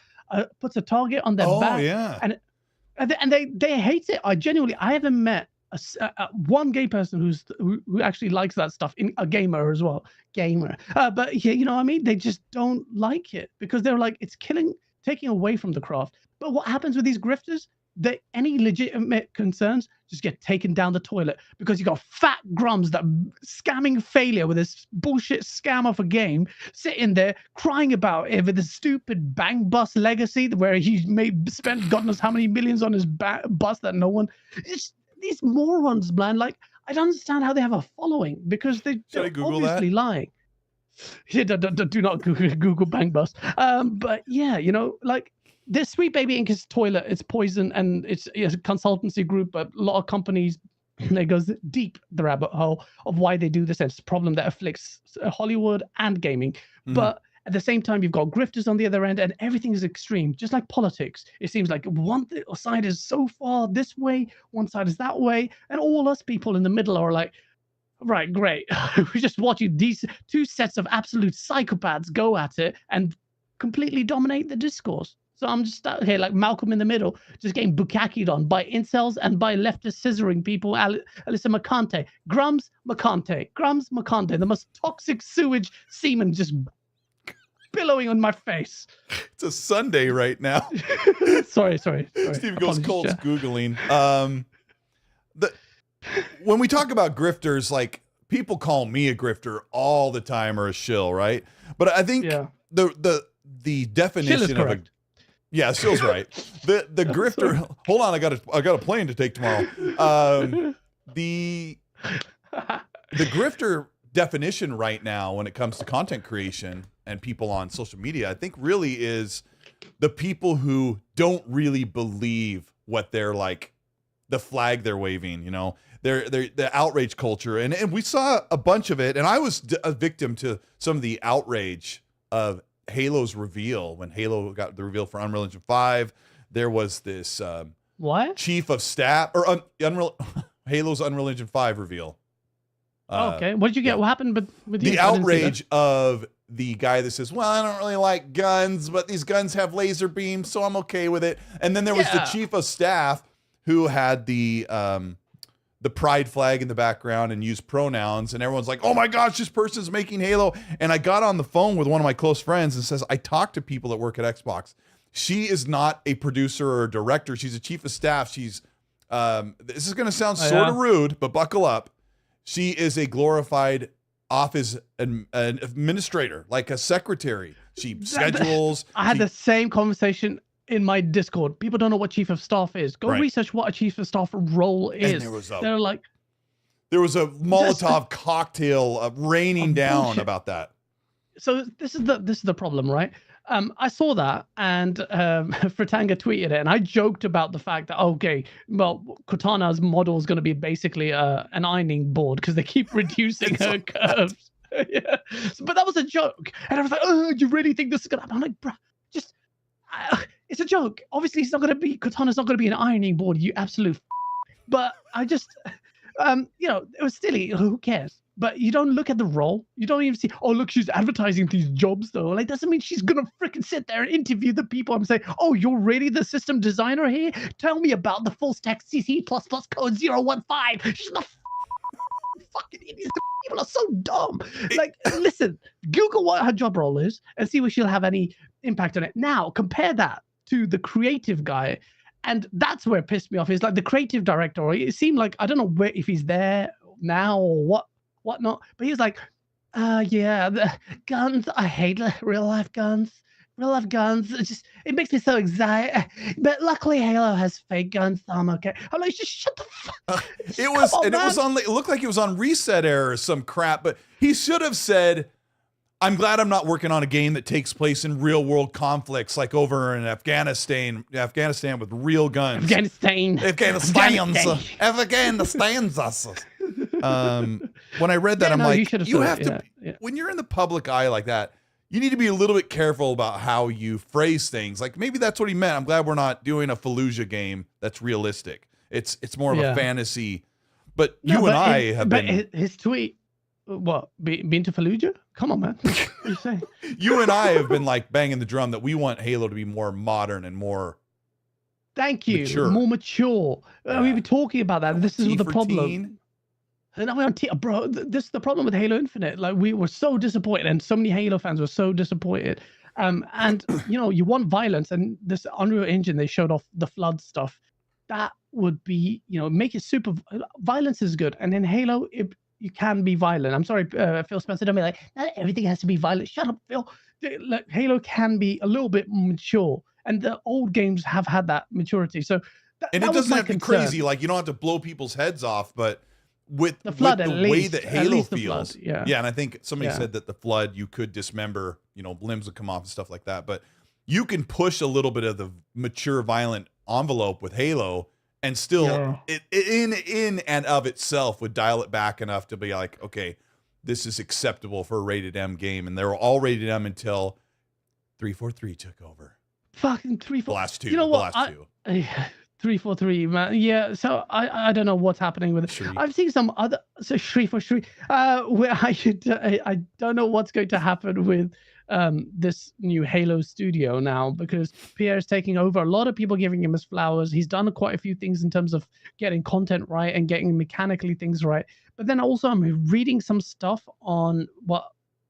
a target on their back. Yeah. And they hate it. I haven't met one gay person who actually likes that stuff, in a gamer as well. But you know what I mean? They just don't like it because they're like, it's taking away from the craft. But what happens with these grifters? any legitimate concerns just get taken down the toilet because you got fat grums that scamming failure with this bullshit scam of a game sitting there crying about it with the stupid bang bus legacy where he spent God knows how many millions on his bus that no one. It's these morons, man. Like, I don't understand how they have a following because they're obviously lying. Yeah, do not Google bang bus. But yeah, like. This Sweet Baby Ink is toilet. It's poison, and it's a consultancy group. But a lot of companies, it goes deep the rabbit hole of why they do this. And it's a problem that afflicts Hollywood and gaming. Mm-hmm. But at the same time, you've got grifters on the other end, and everything is extreme. Just like politics, it seems like one side is so far this way, one side is that way, and all us people in the middle are like, right, great. We're just watching these two sets of absolute psychopaths go at it and completely dominate the discourse. So I'm just out here like Malcolm in the middle, just getting bukkakied on by incels and by leftist scissoring people. Alyssa McConte, Grums McConte, the most toxic sewage semen just billowing on my face. It's a Sunday right now. Sorry. Steve goes Colt's Googling. When we talk about grifters, like people call me a grifter all the time or a shill, right? But I think the definition of a yeah, Shill's right. The grifter. Hold on, I got a plane to take tomorrow. The grifter definition right now, when it comes to content creation and people on social media, I think really is the people who don't really believe what they're like, the flag they're waving. They're the outrage culture, and we saw a bunch of it. And I was a victim to some of the outrage of Halo's reveal. When Halo got the reveal for Unreal Engine 5, there was this chief of staff or Halo's Unreal Engine 5 reveal. Okay, what did you get? What happened with the outrage of the guy that says, well, I don't really like guns, but these guns have laser beams, so I'm okay with it. And then there was the chief of staff who had the pride flag in the background and used pronouns, and everyone's like, oh my gosh, this person's making Halo. And I got on the phone with one of my close friends and says, I talk to people that work at Xbox. She is not a producer or a director. She's a chief of staff. She's this is going to sound sort of rude, but buckle up. She is a glorified office administrator, like a secretary. She schedules. I had the same conversation in my Discord. People don't know what chief of staff is. Go research what a chief of staff role is. And there was a Molotov cocktail raining down about that. So this is the problem, right? I saw that, and Fratanga tweeted it, and I joked about the fact that Cortana's model is going to be basically an ironing board because they keep reducing her curves. Yeah, but that was a joke, and I was like, "Oh, do you really think this is gonna happen?" I'm like, "Bro, just." It's a joke. Obviously, Cortana's not going to be an ironing board, you absolute. But I just, it was silly. Who cares? But you don't look at the role. You don't even see, oh, look, she's advertising these jobs, though. Like, doesn't mean she's going to freaking sit there and interview the people and say, oh, you're really the system designer here? Tell me about the full stack CC++ code 015. She's not fucking idiots. People are so dumb. Like, listen, Google what her job role is and see if she'll have any impact on it. Now, compare that to the creative guy, and that's where it pissed me off. Is like the creative director. It seemed like, I don't know if he's there now or whatnot, but he's like, the guns. I hate real life guns. Real life guns. It makes me so excited. But luckily, Halo has fake guns, so I'm okay. I'm like, just shut the fuck. It looked like it was on reset error or some crap. But he should have said, I'm glad I'm not working on a game that takes place in real world conflicts, like over in Afghanistan with real guns. Afghanistan. When I read that, I'm like, you have to, when you're in the public eye like that, you need to be a little bit careful about how you phrase things. Like, maybe that's what he meant. I'm glad we're not doing a Fallujah game that's realistic. It's more of a fantasy. But I have been. His tweet, what, been to Fallujah? Come on, man. What are you saying? You and I have been like banging the drum that we want Halo to be more modern and more. Thank you. Mature. More mature. We've been talking about that. This is the problem. Teen. And now we're on bro. This is the problem with Halo Infinite. Like, we were so disappointed, and so many Halo fans were so disappointed. And you want violence, and this Unreal Engine, they showed off the flood stuff. that would be, make it super. Violence is good, and in Halo, you can be violent. I'm sorry, Phil Spencer, don't be like, not everything has to be violent. Shut up, Phil. Like, Halo can be a little bit mature, and the old games have had that maturity. So, and that it was doesn't my have to be concern. crazy. Like, you don't have to blow people's heads off, but with The Flood, with at the way least. that At Halo least the feels, Flood, yeah. yeah. And I think somebody Yeah. said that the Flood, you could dismember, limbs would come off and stuff like that. But you can push a little bit of the mature, violent envelope with Halo, and still, it in and of itself would dial it back enough to be like, okay, this is acceptable for a rated M game, and they were all rated M until 343 took over. Fucking 343. The last two. You know the what? last two. 343, man. Yeah. So I don't know what's happening with it. Shri. I've seen some other. So Shri for Shri. Where I don't know what's going to happen with this new Halo studio now, because Pierre is taking over. A lot of people giving him his flowers. He's done quite a few things in terms of getting content right and getting mechanically things right. But then also I'm reading some stuff on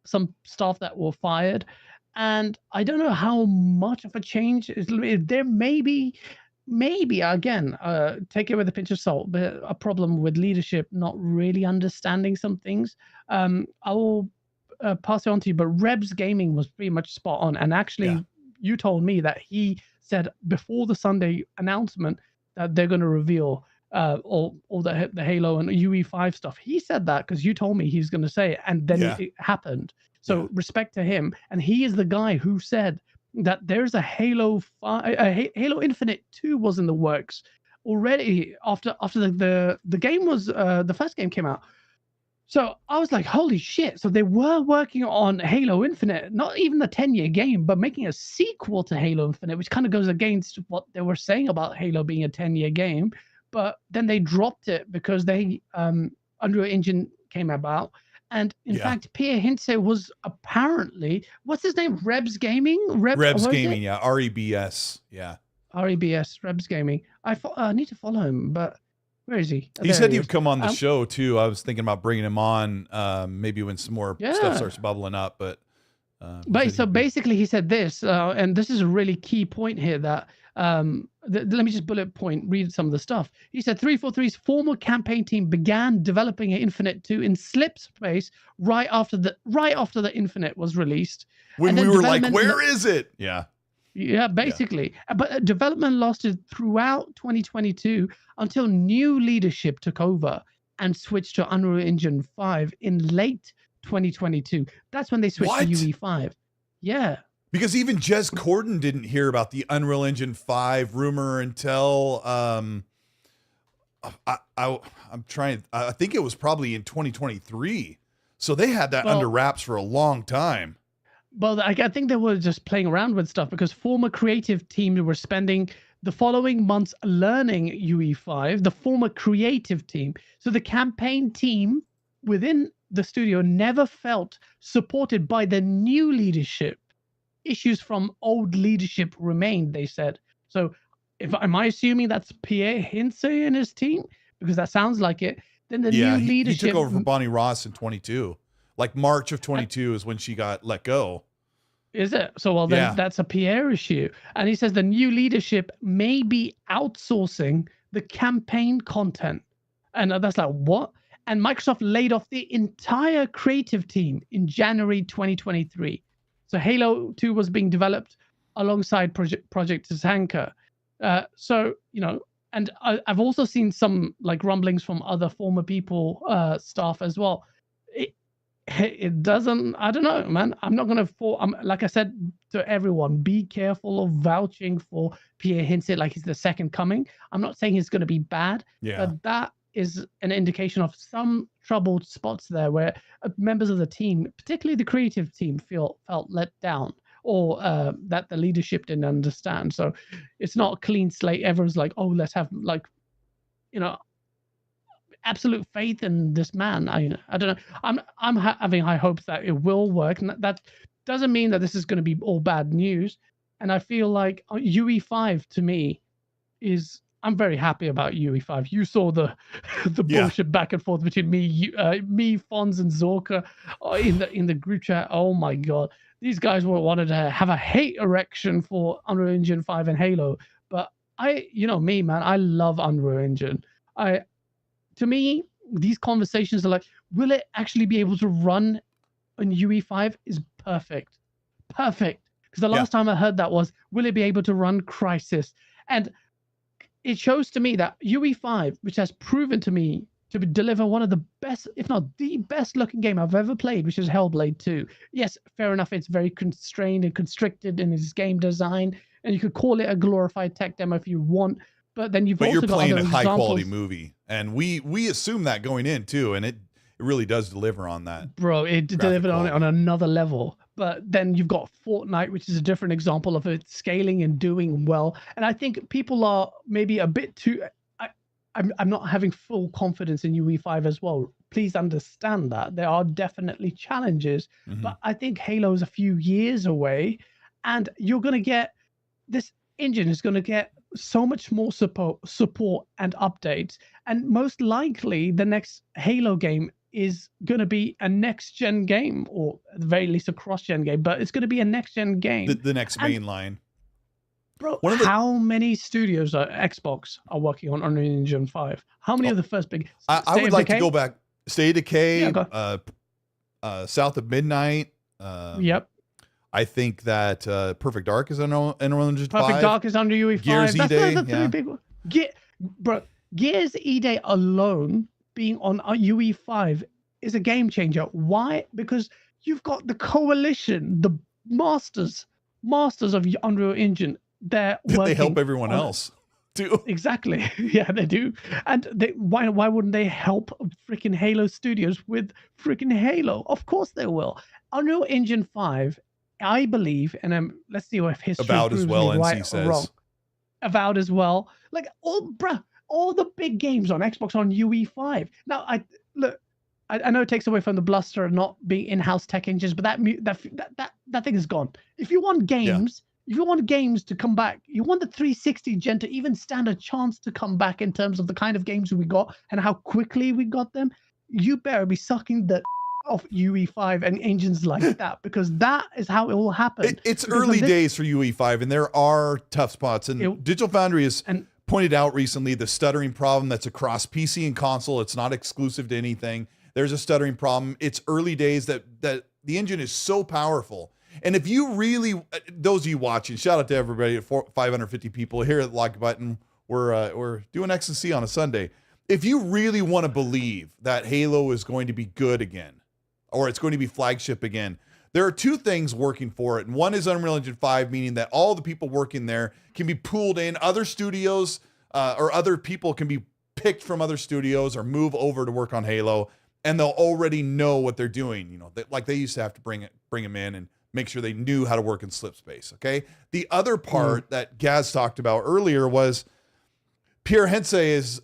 some staff that were fired, and I don't know how much of a change is there. Maybe again, take it with a pinch of salt, but a problem with leadership not really understanding some things. I will pass it on to you, but Rebs Gaming was pretty much spot on. And actually, you told me that he said before the Sunday announcement that they're going to reveal all the Halo and UE5 stuff. He said that because you told me he's going to say it, and then it happened. So respect to him. And he is the guy who said that there's a Halo Infinite 2 was in the works already after the game was the first game came out. So I was like, holy shit. So they were working on Halo Infinite, not even the 10-year game, but making a sequel to Halo Infinite, which kind of goes against what they were saying about Halo being a 10-year game. But then they dropped it because they Unreal Engine came about. And in fact, Pierre Hintze was apparently, what's his name? Rebs Gaming? Rebs Gaming, yeah. REBS, yeah. REBS, Rebs Gaming. I need to follow him, but where is he? He said he would come on the show, too. I was thinking about bringing him on maybe when some more stuff starts bubbling up. But so basically he said this, and this is a really key point here that let me just bullet point read some of the stuff. He said 343's former campaign team began developing an Infinite 2 in slip space right after the Infinite was released. When we were like, where is it? Yeah, basically. But development lasted throughout 2022 until new leadership took over and switched to Unreal Engine 5 in late 2022. That's when they switched to UE5. Yeah. Because even Jez Corden didn't hear about the Unreal Engine 5 rumor until I think it was probably in 2023. So they had that under wraps for a long time. Well, I think they were just playing around with stuff because former creative teams were spending the following months learning UE5, the former creative team. So the campaign team within the studio never felt supported by the new leadership. Issues from old leadership remained, they said. So am I assuming that's Pierre Hintze and his team? Because that sounds like it. Then the new leadership... he took over for Bonnie Ross in 22. Like March of 22 is when she got let go. Is it? So, then that's a Pierre issue. And he says the new leadership may be outsourcing the campaign content. And that's like, what? And Microsoft laid off the entire creative team in January 2023. So Halo 2 was being developed alongside Project Tatanka. And I've also seen some like rumblings from other former people, staff as well. It doesn't, I don't know, man. I'm not going to, like I said to everyone, be careful of vouching for Pierre Hintze like he's the second coming. I'm not saying he's going to be bad, but that is an indication of some troubled spots there where members of the team, particularly the creative team, felt let down or that the leadership didn't understand. So it's not a clean slate. Everyone's like, oh, let's have absolute faith in this man. I don't know. I'm having high hopes that it will work, and that doesn't mean that this is going to be all bad news. And I feel like UE5 to me is, I'm very happy about UE5. You saw the bullshit back and forth between me, Fonz, and Zorka in the group chat. Oh my god, these guys wanted to have a hate erection for Unreal Engine 5 and Halo. But you know me, man, I love Unreal Engine. To me, these conversations are like, will it actually be able to run on UE5 is perfect. Perfect. Because the last time I heard that was, will it be able to run Crysis? And it shows to me that UE5, which has proven to me to deliver one of the best, if not the best looking game I've ever played, which is Hellblade 2. Yes, fair enough, it's very constrained and constricted in its game design, and you could call it a glorified tech demo if you want, but then you've also you're got playing other a high quality examples. movie, and we assume that going in too, and it really does deliver on that. Bro, it delivered on it on another level. But then you've got Fortnite, which is a different example of it scaling and doing well. And I think people are maybe a bit too. I'm not having full confidence in UE5 as well. Please understand that there are definitely challenges, but I think Halo's a few years away, and you're gonna get this engine is gonna get so much more support and updates, and most likely the next Halo game is going to be a next-gen game, or at the very least a cross-gen game, but it's going to be a next-gen game. The next main line. Bro, how many studios at Xbox are working on Unreal Engine 5? How many of the first big... I would like to go back. State of Decay, South of Midnight. Yep. I think that Perfect Dark is on Unreal Engine 5. Perfect Dark is under UE5. Gears E-Day, That's the three big ones. Bro, Gears E-Day alone being on UE5 is a game changer. Why? Because you've got the coalition, the masters of Unreal Engine. They help everyone else too. Exactly. Yeah, they do. And why wouldn't they help freaking Halo Studios with freaking Halo? Of course they will. Unreal Engine 5, I believe, and let's see if history Avowed proves as well, me NC right says. or wrong. Avowed as well. Like all the big games on Xbox on UE5. Now, I know it takes away from the bluster of not being in-house tech engines, but that thing is gone. If you want games, if you want games to come back, you want the 360 gen to even stand a chance to come back in terms of the kind of games we got and how quickly we got them, you better be sucking the off UE5 and engines like that, because that is how it will happen. It's early days for UE5, and there are tough spots. And Digital Foundry has pointed out recently the stuttering problem that's across PC and console. It's not exclusive to anything. There's a stuttering problem. It's early days that the engine is so powerful. And if you really, those of you watching, shout out to everybody at 550 people here at Like Button. We're doing X&C on a Sunday. If you really want to believe that Halo is going to be good again, or it's going to be flagship again, there are two things working for it. And one is Unreal Engine 5, meaning that all the people working there can be pooled in. Other studios or other people can be picked from other studios or move over to work on Halo, and they'll already know what they're doing. You know, like they used to have to bring them in and make sure they knew how to work in slip space. Okay. The other part that Gaz talked about earlier was Pierre Hense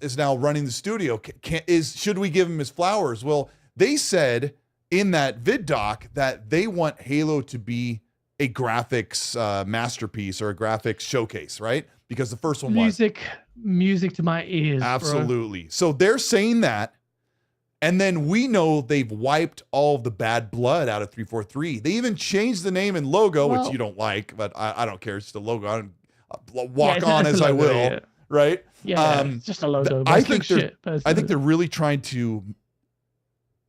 is now running the studio. Should we give him his flowers? Well, they said in that vid doc that they want Halo to be a graphics masterpiece or a graphics showcase, right? Because the first one was music to my ears. Absolutely. Bro. So they're saying that, and then we know they've wiped all of the bad blood out of 343. They even changed the name and logo, which you don't like, but I don't care. It's just a logo. I'll walk on as I will, right? Yeah, it's just a logo. I think they're really trying to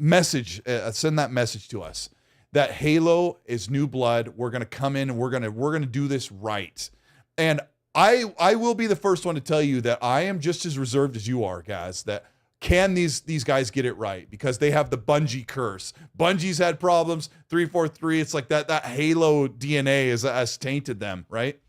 send that message to us that Halo is new blood. We're gonna come in and we're gonna do this right. And I will be the first one to tell you that I am just as reserved as you are, guys. That can these guys get it right, because they have the Bungie curse. Bungie's had problems. 343. It's like that Halo DNA has tainted them, right?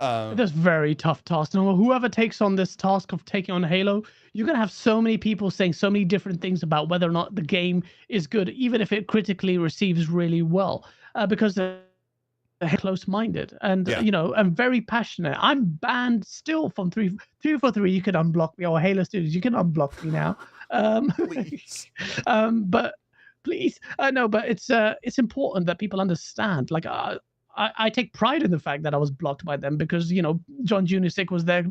It's a very tough task. No, whoever takes on this task of taking on Halo, you're going to have so many people saying so many different things about whether or not the game is good, even if it critically receives really well, because they're close-minded and, I'm very passionate. I'm banned still from 343. You can unblock me, or Halo Studios. You can unblock me now. Please. But please, no, but it's important that people understand. Like, I take pride in the fact that I was blocked by them, because, John Junisic was there,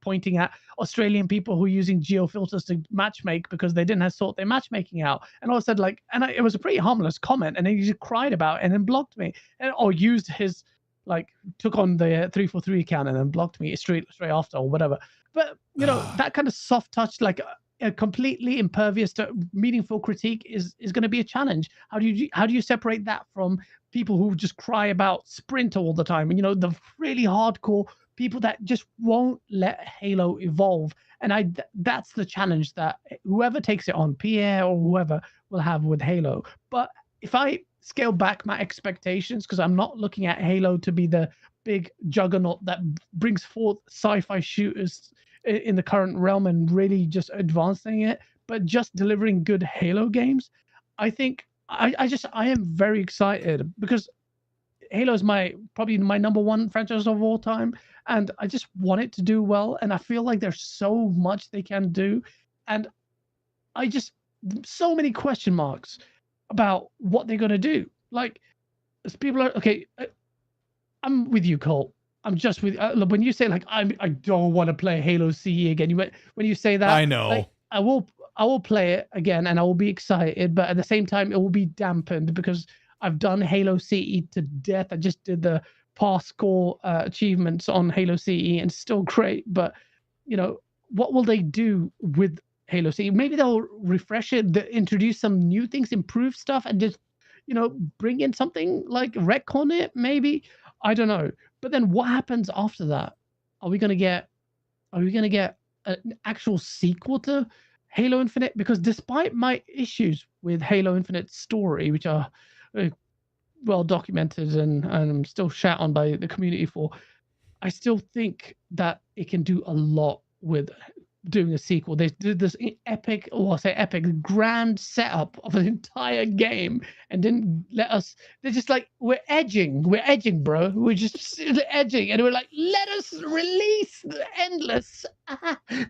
pointing at Australian people who are using geofilters to matchmake because they didn't have sort their matchmaking out. And I said, it was a pretty harmless comment, and then he just cried about it and then blocked me, or used his like took on the 343 account and then blocked me straight after or whatever. But that kind of soft touch, like a completely impervious to meaningful critique, is going to be a challenge. How do you separate that from people who just cry about sprint all the time, and the really hardcore people that just won't let Halo evolve? And that's the challenge that whoever takes it on, Pierre or whoever, will have with Halo. But if I scale back my expectations, because I'm not looking at Halo to be the big juggernaut that brings forth sci-fi shooters in the current realm and really just advancing it, but just delivering good Halo games, I think I am very excited, because Halo is probably my number one franchise of all time, and I just want it to do well. And I feel like there's so much they can do, and so many question marks about what they're gonna do. Like, as people are okay. I'm with you, Colt. I'm just with when you say like I don't want to play Halo CE again. When you say that, I know. Like, I will play it again and I will be excited, but at the same time it will be dampened because I've done Halo CE to death. I just did the pass score achievements on Halo CE and it's still great. But what will they do with Halo CE? Maybe they'll refresh it, introduce some new things, improve stuff, and just bring in something like retcon it. Maybe, I don't know. But then what happens after that? Are we gonna get an actual sequel to Halo Infinite? Because despite my issues with Halo Infinite's story, which are well documented and I'm still shat on by the community for, I still think that it can do a lot with doing a sequel. They did this epic, or I say epic, grand setup of an entire game and didn't let us. They're just like, we're edging, bro. We're just edging, and we're like, let us release the endless.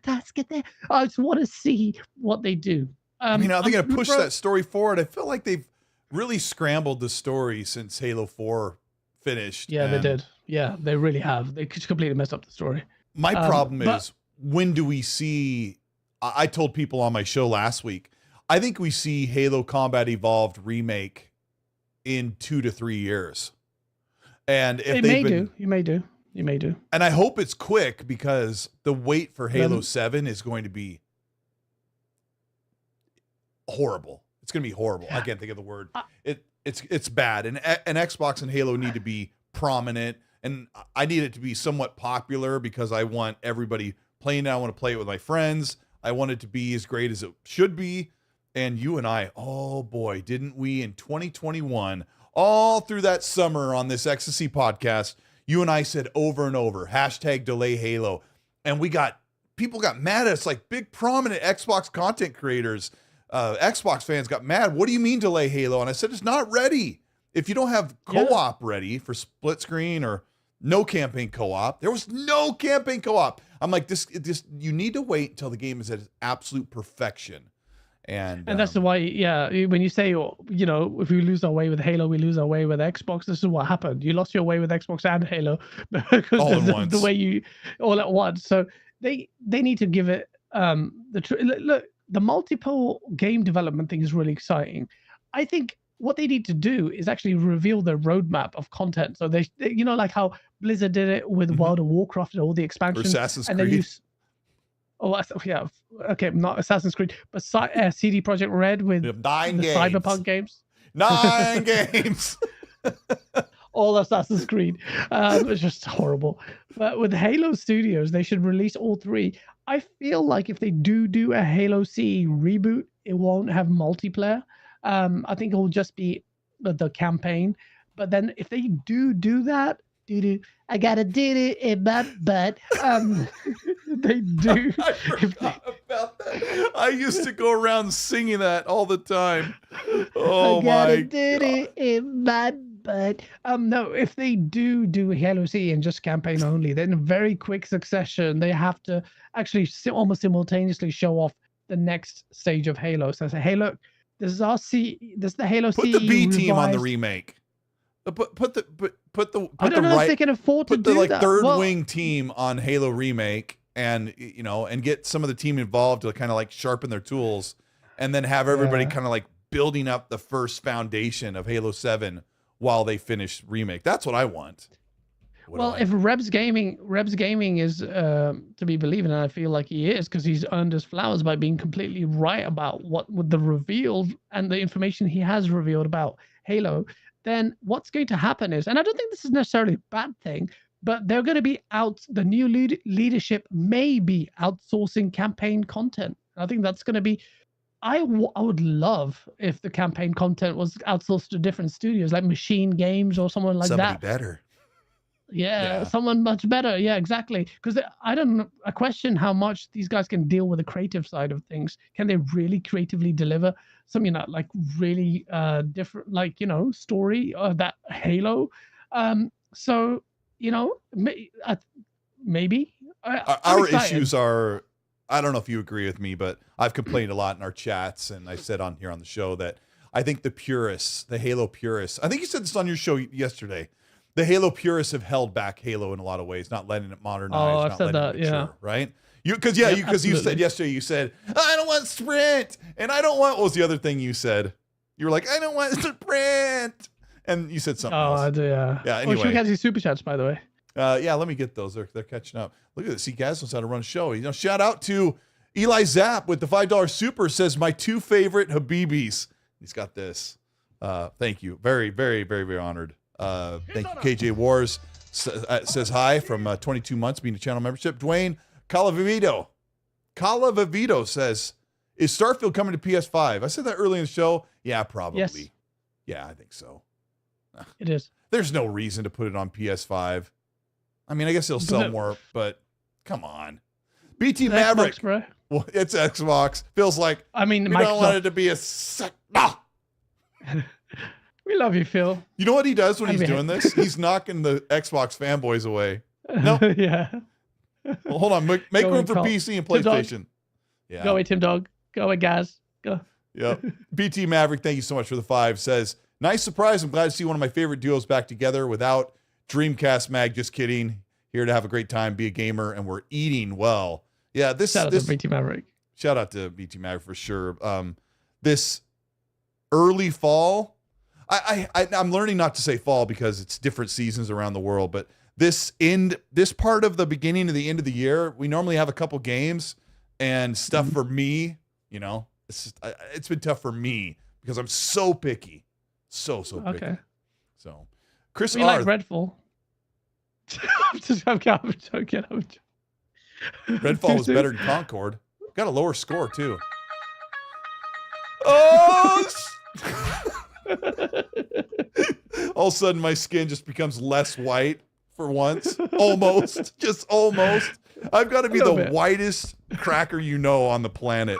Let's get there. I just want to see what they do. Are they going to push that story forward? I feel like they've really scrambled the story since Halo 4 finished. Yeah, they did. Yeah, they really have. They completely messed up the story. My problem is, when do we see, I told people on my show last week, I think we see Halo Combat Evolved remake in 2 to 3 years. And if you may do. And I hope it's quick, because the wait for Halo 7 is going to be horrible. It's going to be horrible. I can't think of the word. It's bad. And Xbox and Halo need to be prominent, and I need it to be somewhat popular, because I want everybody playing it. I want to play it with my friends. I want it to be as great as it should be. And you and I, oh boy, didn't we in 2021, all through that summer on this Ecstasy podcast, you and I said over and over, #delay Halo. And people got mad at us, like big prominent Xbox content creators, Xbox fans got mad. What do you mean delay Halo? And I said, it's not ready. If you don't have co-op ready for split screen or no campaign co-op, there was no campaign co-op. I'm like, this, you need to wait until the game is at absolute perfection. And that's why, when you say, if we lose our way with Halo, we lose our way with Xbox. This is what happened. You lost your way with Xbox and Halo because the way you all at once. So they need to give it look. The multiple game development thing is really exciting. I think what they need to do is actually reveal the roadmap of content. So they like how Blizzard did it with World of Warcraft and all the expansions. Or Assassin's Creed. Not Assassin's Creed, but CD Projekt Red with the Cyberpunk games. 9 games. All Assassin's Creed. It's just horrible. But with Halo Studios, they should release all 3. I feel like if they do a Halo CE reboot, it won't have multiplayer. I think it will just be the campaign. But then if they do that, I got a doo-doo in my butt. They do. I forgot about that. I used to go around singing that all the time. Oh, my God. I got a doo-doo in my butt. No, if they do Halo CE and just campaign only, then in very quick succession, they have to actually almost simultaneously show off the next stage of Halo. So I say, hey, look, this is the Halo CE. Put the B team on the remake. Put I don't know if they can afford to do that. Third wing team on Halo remake, and and get some of the team involved to kind of like sharpen their tools, and then have everybody kind of like building up the first foundation of Halo 7 while they finish remake. That's what I want. Well, if Rebs Gaming is to be believed, and I feel like he is, because he's earned his flowers by being completely right about what with the reveal and the information he has revealed about Halo, then what's going to happen is, and I don't think this is necessarily a bad thing, but they're going to be the new leadership may be outsourcing campaign content. I think that's going to be, I would love if the campaign content was outsourced to different studios, like Machine Games or someone like Somebody that. better. Yeah, someone much better. Yeah, exactly. Because I question how much these guys can deal with the creative side of things. Can they really creatively deliver something that like really different, like, story of that Halo? So, maybe. Our issues are, I don't know if you agree with me, but I've complained a lot in our chats, and I said on here on the show that I think the purists, the Halo purists, I think you said this on your show yesterday, the Halo purists have held back Halo in a lot of ways, not letting it modernize, I've said that, mature, right? Because you said yesterday, you said, I don't want sprint, and I don't want, what was the other thing you said? You were like, I don't want sprint, and you said something else. I do, yeah. Yeah, anyway. Should we catch these super chats, by the way? Yeah, let me get those. They're catching up. Look at this. See, Gaz knows how to run a show. Shout out to Eli Zapp with the $5 super, says my 2 favorite Habibis. He's got this. Thank you. Very, very, very, very honored. Thank you. KJ Wars says hi from 22 months being a channel membership. Dwayne Calavivito says, is Starfield coming to PS5? I said that early in the show. Yeah, probably. Yes. Yeah, I think so. It is. There's no reason to put it on PS5. I mean, I guess it'll sell more, but come on. BT it's Maverick. Xbox, bro. Well, it's Xbox. Feels like we Microsoft. don't want it to be a... We love you, Phil. You know what he does when he's doing this? He's knocking the Xbox fanboys away. No. Yeah. Well, hold on. Make room for PC and PlayStation. Yeah. Go away, Tim Dog. Go away, guys. Go. Yep. BT Maverick, thank you so much for the 5. Says, nice surprise. I'm glad to see one of my favorite duos back together without Dreamcast Mag. Just kidding. Here to have a great time, be a gamer, and we're eating well. Yeah, shout out to BT Maverick. Shout out to BT Maverick for sure. This early fall, I'm learning not to say fall because it's different seasons around the world, but this part of the beginning of the end of the year, we normally have a couple games and stuff for me, it's been tough for me because I'm so picky. So picky. Okay. So Chris we R. like Redfall. I'm joking. Redfall was better than Concord. Got a lower score too. Oh! All of a sudden, my skin just becomes less white for once. Almost. Just almost. I've got to be the whitest cracker on the planet.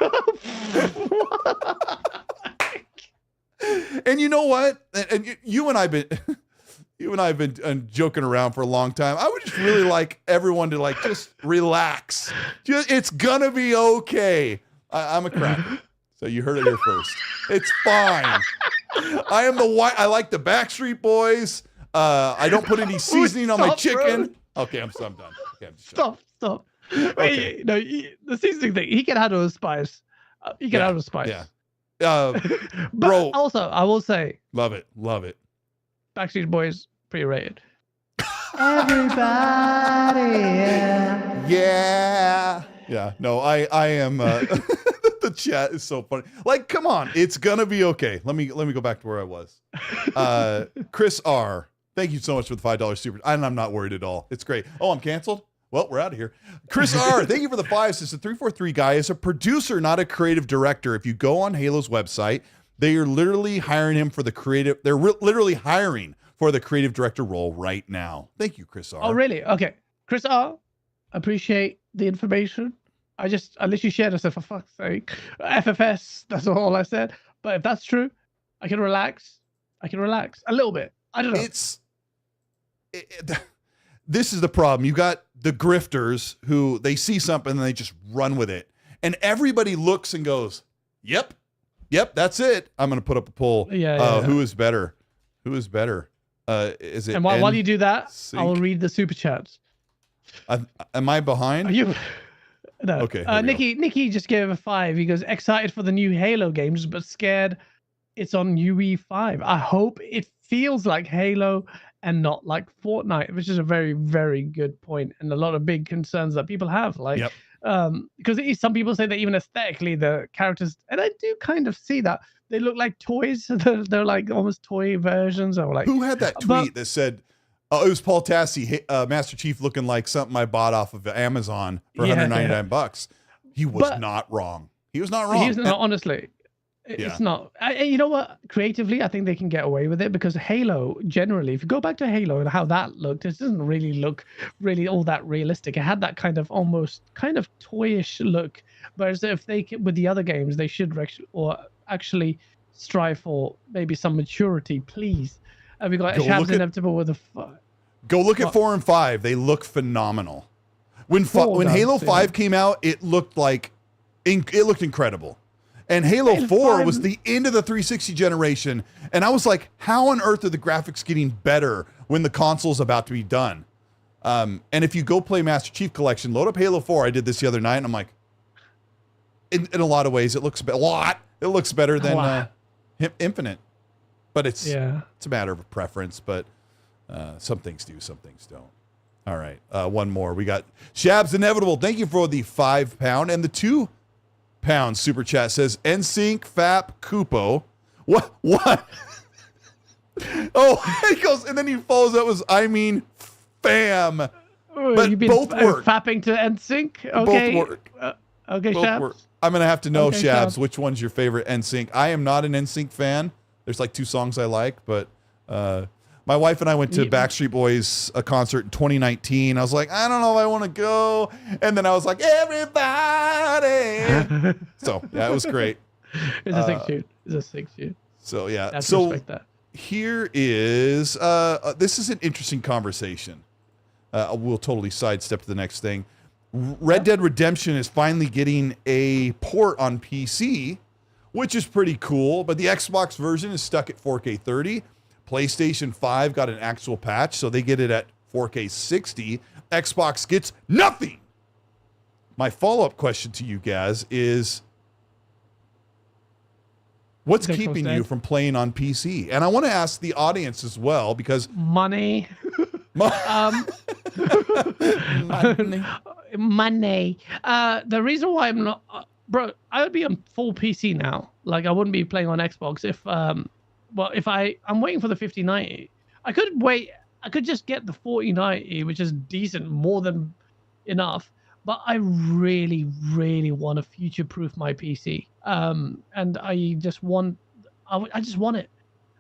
And you know what? And you and I've been joking around for a long time. I would just really like everyone to just relax. It's gonna be okay. I'm a cracker. So you heard it here first. It's fine. I am the white. I like the Backstreet Boys. I don't put any seasoning on my chicken. Bro. Okay, I'm done. Okay, Stop. Wait, no, the seasoning thing. He can handle the spice. He can handle the spice. Yeah. Bro. Also, I will say. Love it. Backstreet Boys, pretty rated. Everybody, yeah. No, I am. The chat is so funny. Like, come on, it's gonna be okay. Let me go back to where I was. Chris R. Thank you so much for the $5 super. I'm not worried at all. It's great. Oh, I'm canceled. Well, we're out of here. Chris R. Thank you for the 5. Says the 343 guy is a producer, not a creative director. If you go on Halo's website, they are literally hiring him for the creative. They're literally hiring for the creative director role right now. Thank you, Chris R. Oh, really? Okay. Chris R. Appreciate the information. I literally shared it, so for fuck's sake. FFS, that's all I said. But if that's true, I can relax. A little bit. I don't know. This is the problem. You got the grifters who they see something and they just run with it. And everybody looks and goes, yep, that's it. I'm going to put up a poll. Yeah. Who is better? Is it? And while you do that, I will read the super chats. Am I behind? Are you? No. Okay. Nikki just gave a 5. He goes, excited for the new Halo games, but scared it's on UE5. I hope it feels like Halo and not like Fortnite, which is a very, very good point, and a lot of big concerns that people have. Like, Yep. because some people say that even aesthetically, the characters, and I do kind of see that they look like toys. They're like almost toy versions, or like. Who had that tweet that said, "Oh, it was Paul Tassi, Master Chief, looking like something I bought off of Amazon for $199." He was not wrong. He was not wrong. He's not, honestly. It's not. You know what? Creatively, I think they can get away with it because Halo, generally, if you go back to Halo and how that looked, it doesn't really look all that realistic. It had that kind of almost kind of toyish look. Whereas if they, with the other games, they should actually strive for maybe some maturity, please. We got Shabs Inevitable with Go look at 4 and 5. They look phenomenal. When Halo 5 came out, it looked like it looked incredible. And Halo 4 was the end of the 360 generation. And I was like, how on earth are the graphics getting better when the console's about to be done? And if you go play Master Chief Collection, load up Halo 4. I did this the other night, and I'm like, in a lot of ways, it looks better than Infinite. But it's a matter of preference. But some things do, some things don't. All right, one more. We got Shabs Inevitable. Thank you for the £5 and the £2 super chat. Says NSYNC Fap Kupo. What? Oh, he goes, and then he follows up with fam. But both work. Fapping to NSYNC. Okay. Both work. Okay, both Shabs. work. I'm gonna have to know, Okay, Shabs, which one's your favorite NSYNC. I am not an NSYNC fan. There's like 2 songs I like, but my wife and I went to Backstreet Boys a concert in 2019. I was like, I don't know if I want to go. And then I was like, everybody. So, yeah, it was great. It's a 6 tune. It's a 6 tune. So, yeah. That's so respect that. Here is, this is an interesting conversation. We'll totally sidestep to the next thing. Red Dead Redemption is finally getting a port on PC, which is pretty cool. But the Xbox version is stuck at 4K 30. PlayStation 5 got an actual patch, so they get it at 4K 60. Xbox gets nothing. My follow-up question to you guys is, what's keeping you from playing on PC? And I want to ask the audience as well, because money. Money. The reason why I'm not, bro, I would be on full PC now. Like, I wouldn't be playing on Xbox if if I'm waiting for the 5090. I could wait. I could just get the 4090, which is decent, more than enough. But I really, really want to future-proof my PC. And I just want it.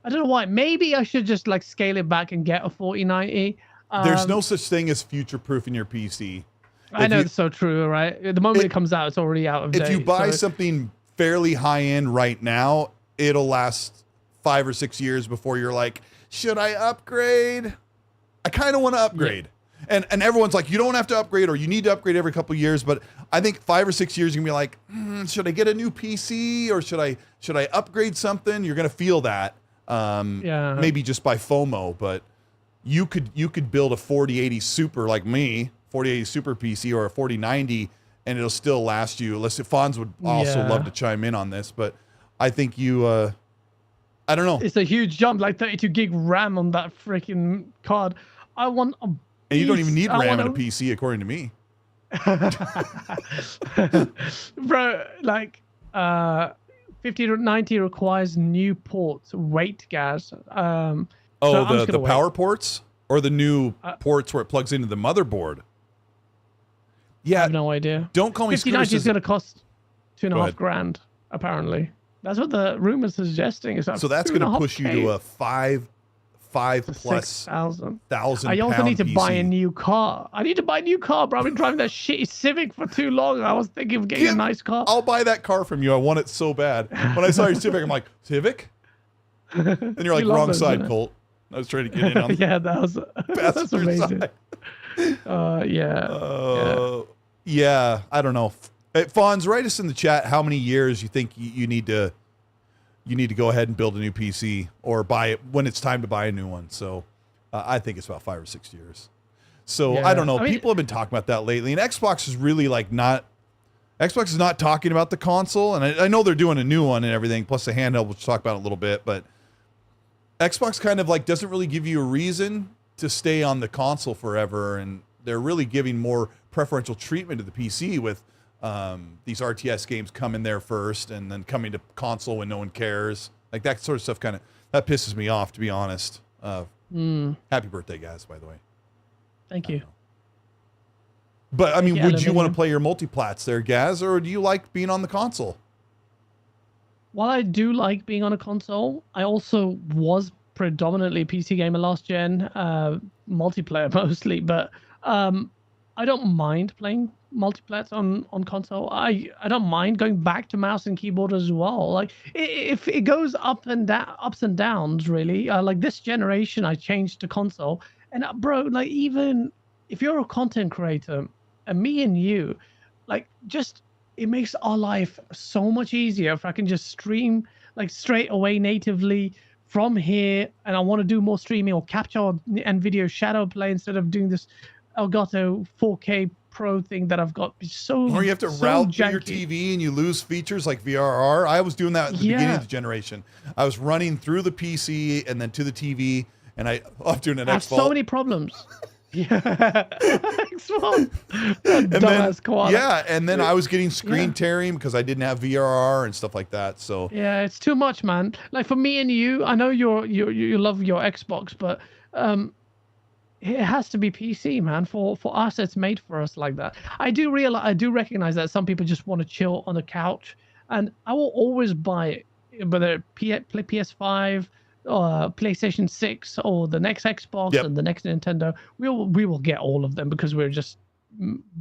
I don't know why. Maybe I should just like scale it back and get a 4090. There's no such thing as future-proofing your PC. I know it's so true, right? The moment it comes out, it's already out of date. If you buy something fairly high-end right now, it'll last 5 or 6 years before you're like, should I upgrade? I kind of want to upgrade. Yeah. And everyone's like, you don't have to upgrade, or you need to upgrade every couple of years. But I think 5 or 6 years, you're gonna be like, should I get a new PC, or should I upgrade something? You're gonna feel that. Maybe just by FOMO, but you could build a 4080 Super like me, 4080 Super PC, or a 4090, and it'll still last you. Unless Fonz would also love to chime in on this, but I think you. I don't know. It's a huge jump, like 32 gig RAM on that freaking card. I want a. And you don't even need RAM in a PC, according to me. Bro, like 5090 requires new ports. Wait, guys. The power ports, or the new ports where it plugs into the motherboard? Yeah, I have no idea. Don't call me. 5090 is going to cost $2.5 grand, apparently. That's what the rumors are suggesting. So that's going to push you to a five plus thousand. I also need to buy a new car. I need to buy a new car, bro. I've been driving that shitty Civic for too long. I was thinking of getting a nice car. I'll buy that car from you. I want it so bad. When I saw your Civic, I'm like, Civic? And you're like, wrong side, Colt. I was trying to get in on that's amazing. Yeah, I don't know. Fonz, write us in the chat how many years you think you need to go ahead and build a new PC, or buy it when it's time to buy a new one. So I think it's about 5 or 6 years. So I don't know. People have been talking about that lately, and Xbox is really like not. Xbox is not talking about the console, and I know they're doing a new one and everything, plus the handheld, which we'll talk about in a little bit. But Xbox kind of like doesn't really give you a reason to stay on the console forever, and they're really giving more preferential treatment to the PC with these RTS games coming there first and then coming to console when no one cares. Like that sort of stuff kind of, that pisses me off, to be honest. Happy birthday, guys, by the way. Thank you. But I mean, would you want to play your multiplats there, Gaz, or do you like being on the console? While I do like being on a console, I also was predominantly a PC gamer last gen, multiplayer mostly, but I don't mind playing multiplats on console. I don't mind going back to mouse and keyboard as well. Like if it goes ups and downs really. Like this generation, I changed to console, and bro, like even if you're a content creator, and me and you, like just it makes our life so much easier if I can just stream like straight away natively from here, and I want to do more streaming or capture and video shadow play instead of doing this Elgato 4K Pro thing that I've got. Or you have to route through your TV and you lose features like VRR. I was doing that at the beginning of the generation. I was running through the PC and then to the TV, and I'm doing an Xbox. I have so many problems. Yeah, and then I was getting screen tearing because I didn't have VRR and stuff like that. So yeah, it's too much, man. Like for me and you, I know you love your Xbox, but it has to be PC, man. For us, it's made for us like that. I do recognize that some people just want to chill on the couch, and I will always buy it, whether PS5. PlayStation 6 or the next Xbox and the next Nintendo. We will get all of them because we're just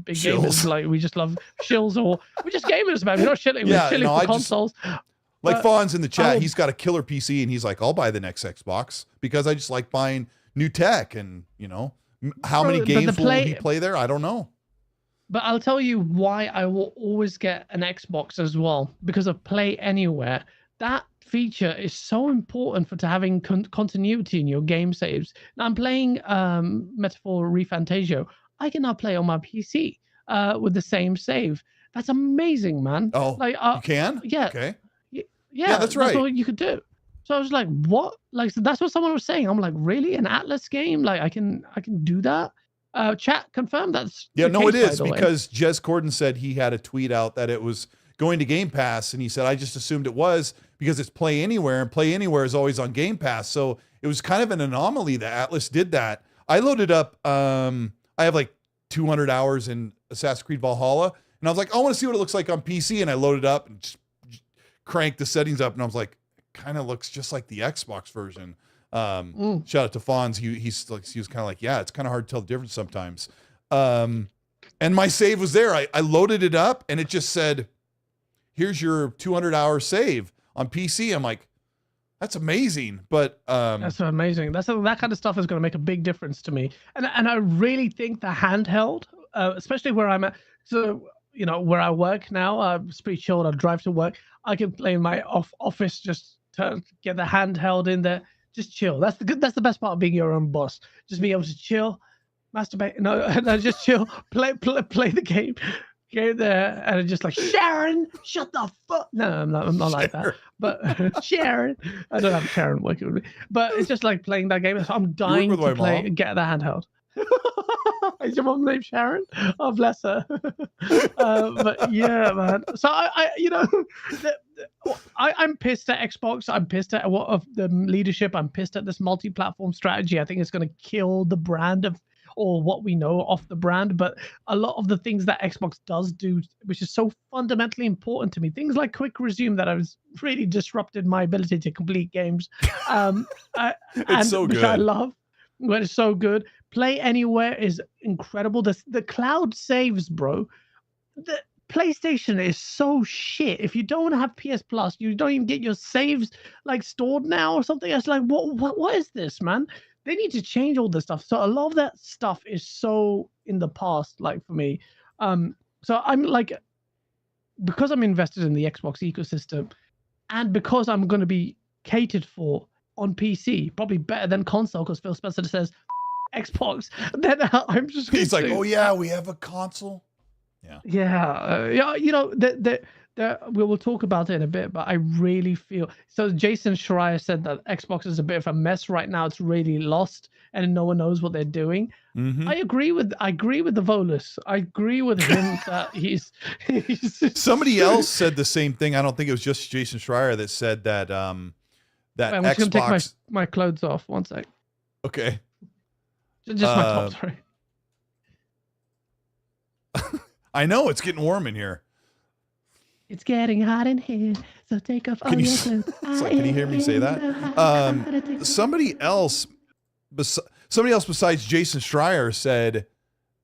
big gamers. Like we just love shills, or we're just gamers, man. We're not shilling. We're shilling for consoles. Like Fawn's in the chat, he's got a killer PC and he's like, I'll buy the next Xbox because I just like buying new tech, and you know how many games will he play there? I don't know. But I'll tell you why I will always get an Xbox as well, because of Play Anywhere. That feature is so important to having continuity in your game saves. Now I'm playing Metaphor Refantasio. I can now play on my PC with the same save. That's amazing, man. Oh, like you can? Yeah. Okay. Yeah, that's right. That's what you could do. So I was like, what? Like so that's what someone was saying. I'm like, really? An Atlas game? Like I can do that? Chat confirm that's it is, because Jez Corden said he had a tweet out that it was going to Game Pass, and he said, I just assumed it was because it's Play Anywhere, and Play Anywhere is always on Game Pass. So it was kind of an anomaly that Atlas did that. I loaded up, I have like 200 hours in Assassin's Creed Valhalla, and I was like, I want to see what it looks like on PC, and I loaded up and just cranked the settings up, and I was like, kind of looks just like the Xbox version. Shout out to Fonz. He was kind of like, yeah, it's kind of hard to tell the difference sometimes. And my save was there. I loaded it up, and it just said, here's your 200-hour save on PC. I'm like, that's amazing. But that's amazing. That kind of stuff is going to make a big difference to me. And I really think the handheld, especially where I'm at, so you know where I work now, it's pretty chilled. I drive to work. I can play in my office, just to get the handheld in there, just chill. That's the best part of being your own boss. Just being able to chill, masturbate. No, just chill. Play the game. Go there and just like, Sharon, shut the fuck. No, I'm not like that. But Sharon, I don't have Sharon working with me. But it's just like playing that game. I'm dying to play and get the handheld. Is your mom named Sharon? Oh, bless her. But yeah, man. So I'm pissed at Xbox. I'm pissed at what of the leadership. I'm pissed at this multi-platform strategy. I think it's going to kill the brand of, or what we know off the brand. But a lot of the things that Xbox does do, which is so fundamentally important to me, things like quick resume that has really disrupted my ability to complete games. It's so good. Which I love. But it's so good. Play Anywhere is incredible. The cloud saves, bro. The PlayStation is so shit. If you don't have PS Plus, you don't even get your saves like stored now or something. It's like, what is this, man? They need to change all this stuff. So a lot of that stuff is so in the past, like for me. So I'm like, because I'm invested in the Xbox ecosystem, and because I'm going to be catered for on PC, probably better than console, because Phil Spencer says Xbox. Then I'm just. He's like, oh yeah, we have a console. Yeah. You know, we will talk about it in a bit, but I really feel so. Jason Schreier said that Xbox is a bit of a mess right now. It's really lost, and no one knows what they're doing. Mhm. I agree with the Volus. I agree with him that he's Somebody else said the same thing. I don't think it was just Jason Schreier that said that I'm Xbox. just gonna take my clothes off. One sec. Okay. Just my top, sorry. I know it's getting warm in here. It's getting hot in here, so take off all your clothes. It's like, can you hear me say that? Somebody else besides Jason Schreier said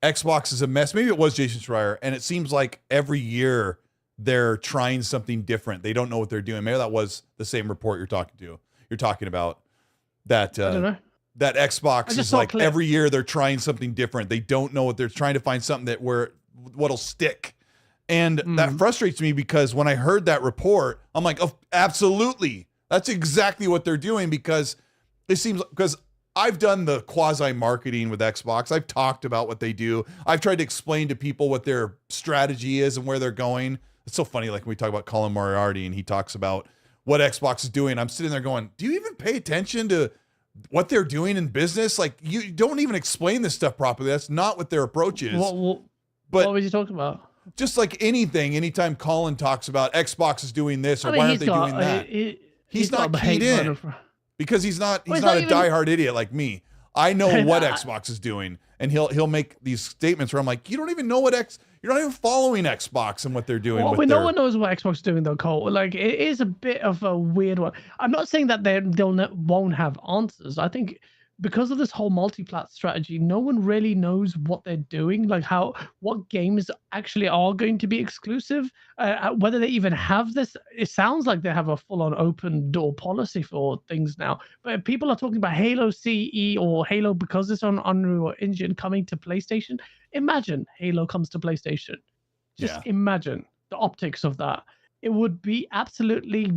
Xbox is a mess. Maybe it was Jason Schreier, and it seems like every year they're trying something different. They don't know what they're doing. Maybe that was the same report you're talking about. That I don't know. That Xbox is like every year they're trying something different. They don't know what they're trying to find something what'll stick. And that frustrates me because when I heard that report, I'm like, oh, absolutely. That's exactly what they're doing because it seems because I've done the quasi marketing with Xbox. I've talked about what they do. I've tried to explain to people what their strategy is and where they're going. It's so funny. Like when we talk about Colin Moriarty and he talks about what Xbox is doing. I'm sitting there going, do you even pay attention to what they're doing in business? Like you don't even explain this stuff properly. That's not what their approach is. What was you talking about? Just like anything, anytime Colin talks about Xbox is doing this or why aren't they doing that? He's not keyed in because he's not a diehard idiot like me. I know what Xbox is doing, and he'll make these statements where I'm like, you don't even know you're not even following Xbox and what they're doing. No one knows what Xbox is doing though, Cole. Like it is a bit of a weird one. I'm not saying that they won't have answers. I think because of this whole multi-plat strategy, no one really knows what they're doing, like what games actually are going to be exclusive, whether they even have this. It sounds like they have a full-on open door policy for things now, but people are talking about Halo CE or Halo because it's on Unreal Engine coming to PlayStation. Imagine Halo comes to PlayStation. Just imagine the optics of that. It would be absolutely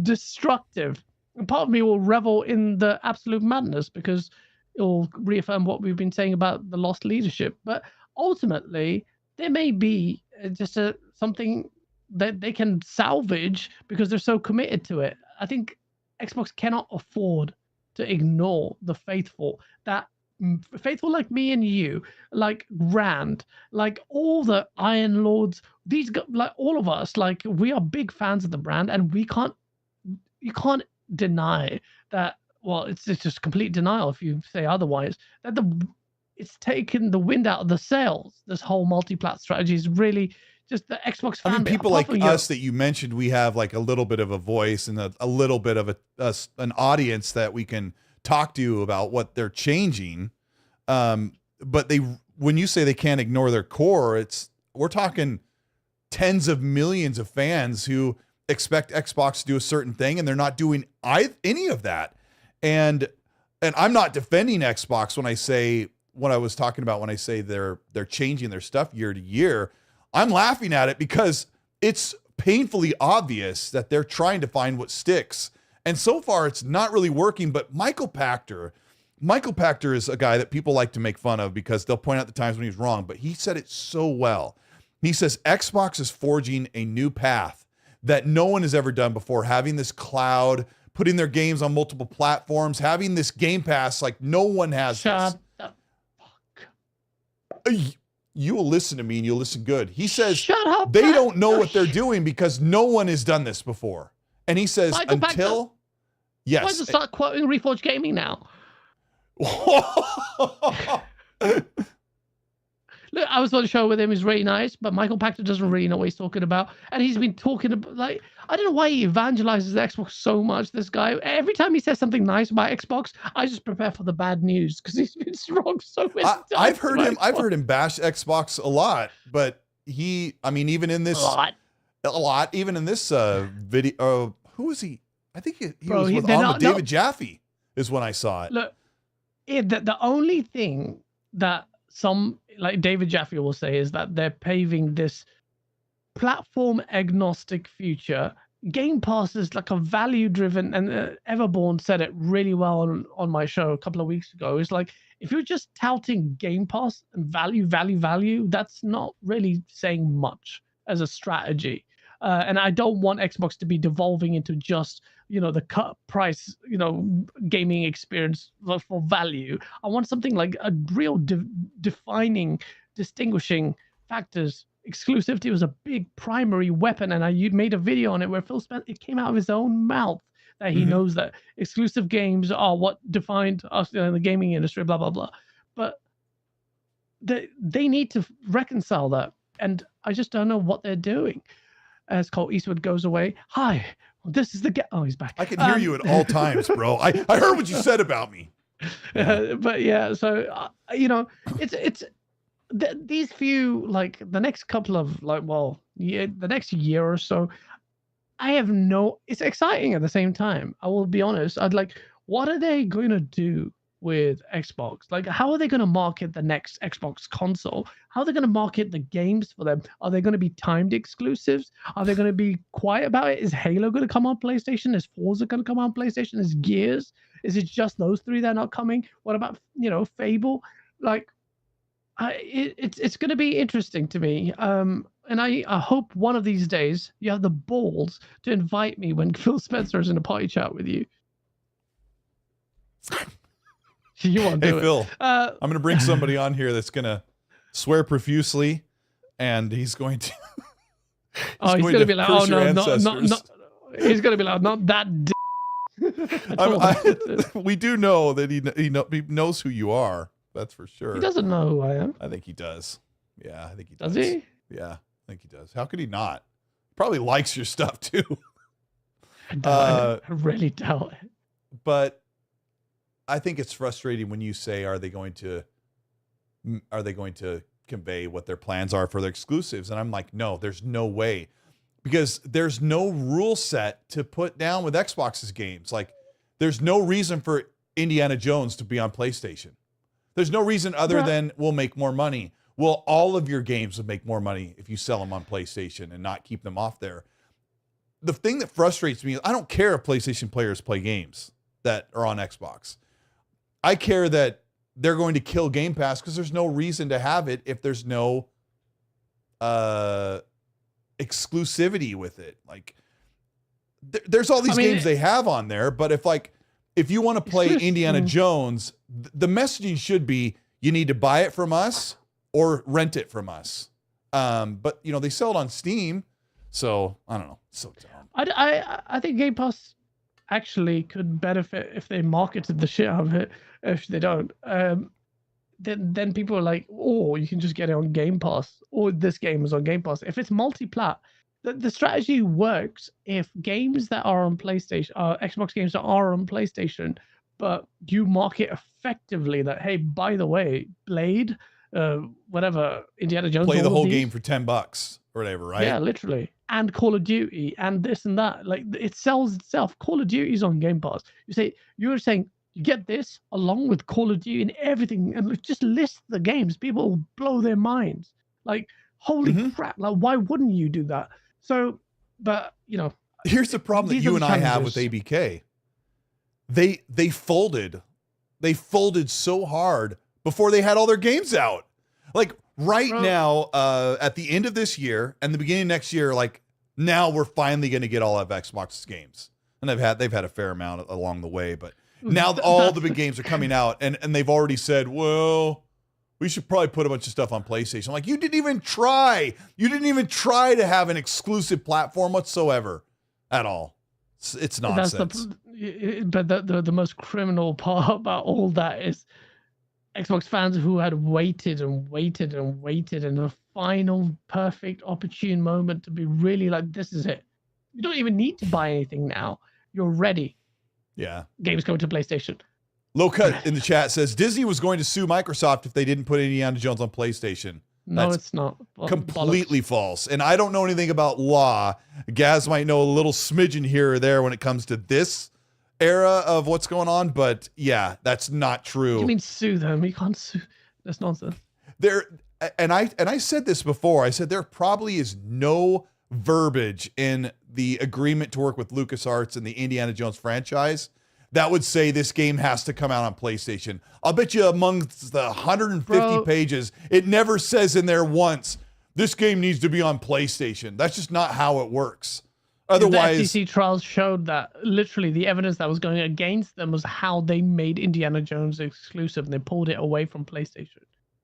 destructive. And part of me will revel in the absolute madness because it will reaffirm what we've been saying about the lost leadership. But ultimately, there may be just something that they can salvage because they're so committed to it. I think Xbox cannot afford to ignore the faithful. That faithful like me and you, like Rand, like all the Iron Lords, these like all of us, like we are big fans of the brand, and you can't deny that. Well, it's just complete denial if you say otherwise, that it's taken the wind out of the sails. This whole multi-plat strategy is really just the Xbox fan. I mean, people like us that you mentioned, we have like a little bit of a voice and a little bit of an audience that we can talk to about what they're changing. But when you say they can't ignore their core, we're talking tens of millions of fans who expect Xbox to do a certain thing and they're not doing any of that. And I'm not defending Xbox when I say what I was talking about when I say they're changing their stuff year to year. I'm laughing at it because it's painfully obvious that they're trying to find what sticks. And so far it's not really working. But Michael Pachter is a guy that people like to make fun of because they'll point out the times when he's wrong, but he said it so well. He says Xbox is forging a new path that no one has ever done before, having this cloud, putting their games on multiple platforms, having this Game Pass like no one has. Shut the fuck. You will listen to me and you'll listen good. He says Shut up, they don't know what they're doing because no one has done this before. And he says yes. Why does it start quoting Reforged Gaming now? Look, I was on a show with him. He's really nice, but Michael Pachter doesn't really know what he's talking about. And he's been talking about, like, I don't know why he evangelizes Xbox so much, this guy. Every time he says something nice about Xbox, I just prepare for the bad news because he's been wrong so many times. I've heard him bash Xbox a lot, but even in this even in this video, who was he? I think he was with David Jaffe is when I saw it. Look, the only thing that some like David Jaffe will say is that they're paving this platform agnostic future. Game Pass is like a value driven, and Everborn said it really well on my show a couple of weeks ago. It's like, if you're just touting Game Pass and value, that's not really saying much. as a strategy. And I don't want Xbox to be devolving into just, the cut price, gaming experience for value. I want something like a real defining, distinguishing factors. Exclusivity was a big primary weapon, and you made a video on it where Phil Spencer, it came out of his own mouth that he knows that exclusive games are what defined us in the gaming industry, blah, blah, blah. But they need to reconcile that, and I just don't know what they're doing. As Colteastwood goes away, hi, this is the oh, he's back. I can hear you at all times, bro. I heard what you said about me. But yeah, so it's these few, like the next couple of the next year or so, it's exciting at the same time. I will be honest. What are they going to do with Xbox? Like, how are they going to market the next Xbox console? How are they going to market the games for them? Are they going to be timed exclusives? Are they going to be quiet about it? Is Halo going to come on PlayStation? Is Forza going to come on PlayStation? Is Gears? Is it just those three that are not coming? What about, Fable? It's going to be interesting to me. And I hope one of these days you have the balls to invite me when Phil Spencer is in a party chat with you. You won't do it. Phil, I'm going to bring somebody on here that's going to swear profusely, and he's going to. He's going to be like, oh no, not. He's going to be like, not that. We do know that he knows who you are. That's for sure. He doesn't know who I am. I think he does. Yeah, I think he does. Does he? Yeah, I think he does. How could he not? Probably likes your stuff too. I really doubt it. But I think it's frustrating when you say, are they going to convey what their plans are for their exclusives? And I'm like, no, there's no way, because there's no rule set to put down with Xbox's games. Like, there's no reason for Indiana Jones to be on PlayStation. There's no reason other than we'll make more money. Well, all of your games would make more money if you sell them on PlayStation and not keep them off there. The thing that frustrates me is I don't care if PlayStation players play games that are on Xbox. I care that they're going to kill Game Pass because there's no reason to have it if there's no exclusivity with it. Like, there's all these games they have on there, but if you want to play Indiana Jones, the messaging should be you need to buy it from us or rent it from us. But they sell it on Steam, so I don't know. So dumb. I think Game Pass actually could benefit if they marketed the shit out of it. If they don't, then people are like, oh, you can just get it on Game Pass, or this game is on Game Pass. If it's multi-plat, the strategy works if games that are on PlayStation, Xbox games that are on PlayStation, but you market effectively that, hey, by the way, Blade, whatever, Indiana Jones, play the whole game for $10 or whatever, right? Yeah, literally. And Call of Duty and this and that. Like, it sells itself. Call of Duty's on Game Pass. You're saying you get this along with Call of Duty and everything, and just list the games. People will blow their minds. Like, holy crap! Like, why wouldn't you do that? So, but here's the problem that you and I have with ABK. They folded so hard before they had all their games out. Like, right now, at the end of this year and the beginning of next year, like, now we're finally going to get all of Xbox's games, and they've had a fair amount along the way, but now all the big games are coming out, and they've already said, well, we should probably put a bunch of stuff on PlayStation. I'm like, you didn't even try. You didn't even try to have an exclusive platform whatsoever at all. It's nonsense. But the most criminal part about all that is Xbox fans who had waited and waited and waited, and the final perfect opportune moment to be really like, this is it. You don't even need to buy anything now. You're ready. Yeah. Games coming to PlayStation. Lockhart in the chat says Disney was going to sue Microsoft if they didn't put Indiana Jones on PlayStation. No, it's not. Completely false. And I don't know anything about law. Gaz might know a little smidgen here or there when it comes to this era of what's going on, but yeah, that's not true. You mean sue them? You can't sue. That's nonsense. I said this before. I said there probably is no verbiage in the agreement to work with LucasArts and the Indiana Jones franchise that would say this game has to come out on PlayStation. I'll bet you amongst the 150 pages, it never says in there once, this game needs to be on PlayStation. That's just not how it works. The Otherwise, FTC trials showed that literally the evidence that was going against them was how they made Indiana Jones exclusive and they pulled it away from PlayStation.